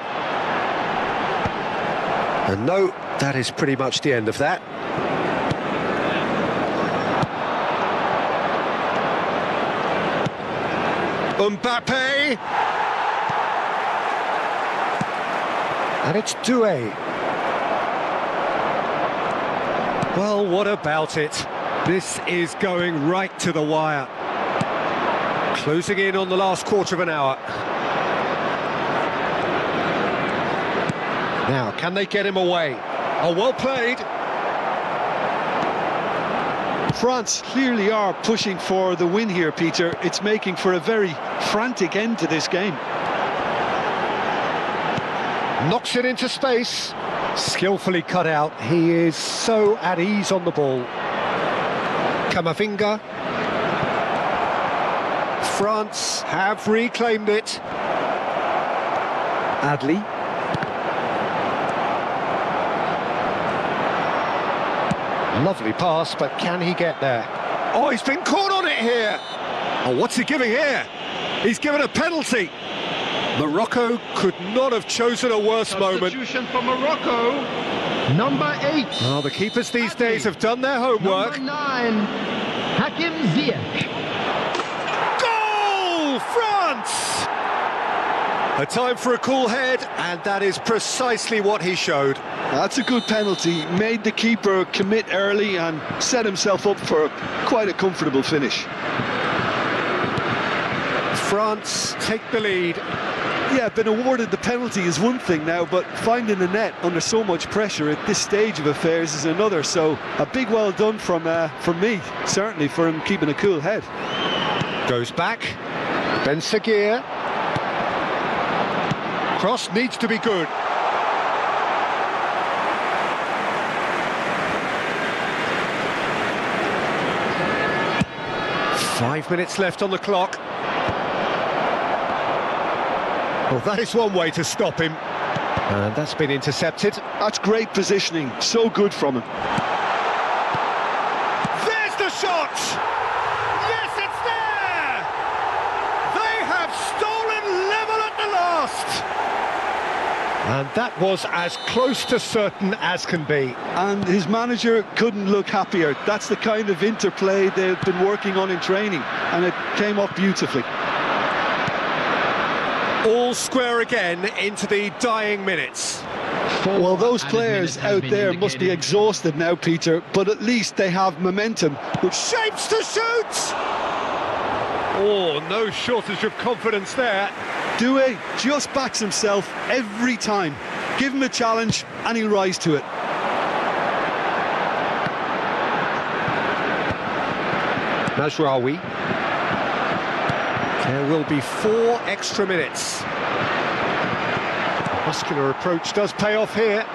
And no, that is pretty much the end of that. Mbappe. And it's Doué. Well, what about it? This is going right to the wire. Closing in on the last quarter of an hour. Now, can they get him away? Oh, well played. France clearly are pushing for the win here, Peter. It's making for a very frantic end to this game. Knocks it into space. Skillfully cut out. He is so at ease on the ball. Camavinga. France have reclaimed it. Adli. Lovely pass, but can he get there? Oh, he's been caught on it here. Oh, what's he giving here? He's given a penalty. Morocco could not have chosen a worse moment. Substitution for Morocco, number 8. Oh, the keepers these days have done their homework. Number 9, Hakim Ziyech. Goal, France! A time for a cool head, and that is precisely what he showed. That's a good penalty. Made the keeper commit early and set himself up for quite a comfortable finish. France take the lead. Yeah, been awarded the penalty is one thing now, but finding the net under so much pressure at this stage of affairs is another. So a big well done from me, certainly, for him keeping a cool head. Goes back. Ben Seguir. Cross needs to be good. Five minutes left on the clock. Well, that is one way to stop him. And that's been intercepted. That's great positioning. So good from him. There's the shot! Yes, it's there! They have stolen level at the last! And that was as close to certain as can be. And his manager couldn't look happier. That's the kind of interplay they've been working on in training, and it came off beautifully. All square again into the dying minutes. Well, those players out there must be exhausted now, Peter, but at least they have momentum. With shapes to shoot! Oh, no shortage of confidence there. Doué just backs himself every time. Give him a challenge and he'll rise to it. Mazraoui. There will be 4 extra minutes. Muscular approach does pay off here.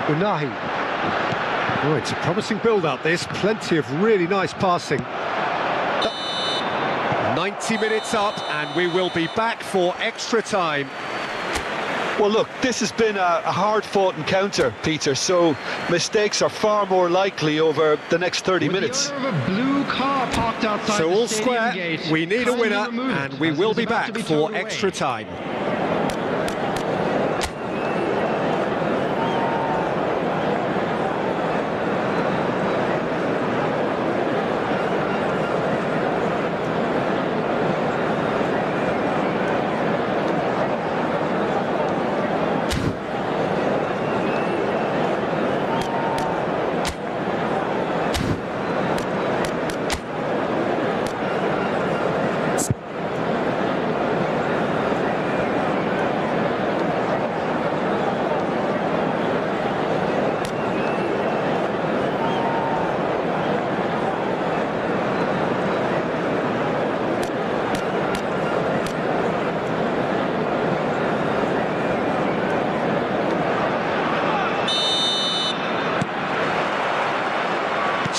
Unahi. Oh, it's a promising build-up, this. Plenty of really nice passing. 90 minutes up, and we will be back for extra time. Well, look, this has been a hard-fought encounter, Peter, so mistakes are far more likely over the next 30 minutes. The owner of a blue car parked outside so the all stadium square, gate we need a winner, kindly removed and we as will it be is about back to be for towed away. extra time.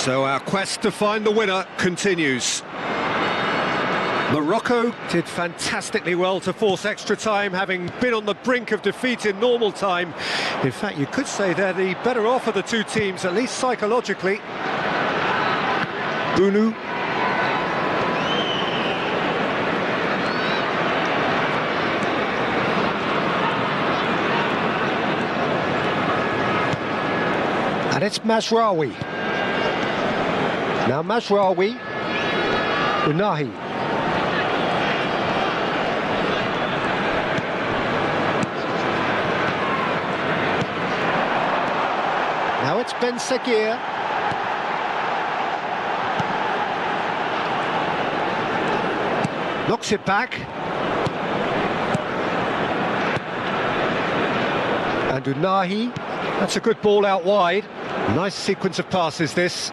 So our quest to find the winner continues. Morocco did fantastically well to force extra time, having been on the brink of defeat in normal time. In fact, you could say they're the better off of the two teams, at least psychologically. Bunu. And it's Mazraoui. Now Mazraoui, Unahi. Now it's Ben Seguir. Knocks it back. And Unahi, that's a good ball out wide. Nice sequence of passes this.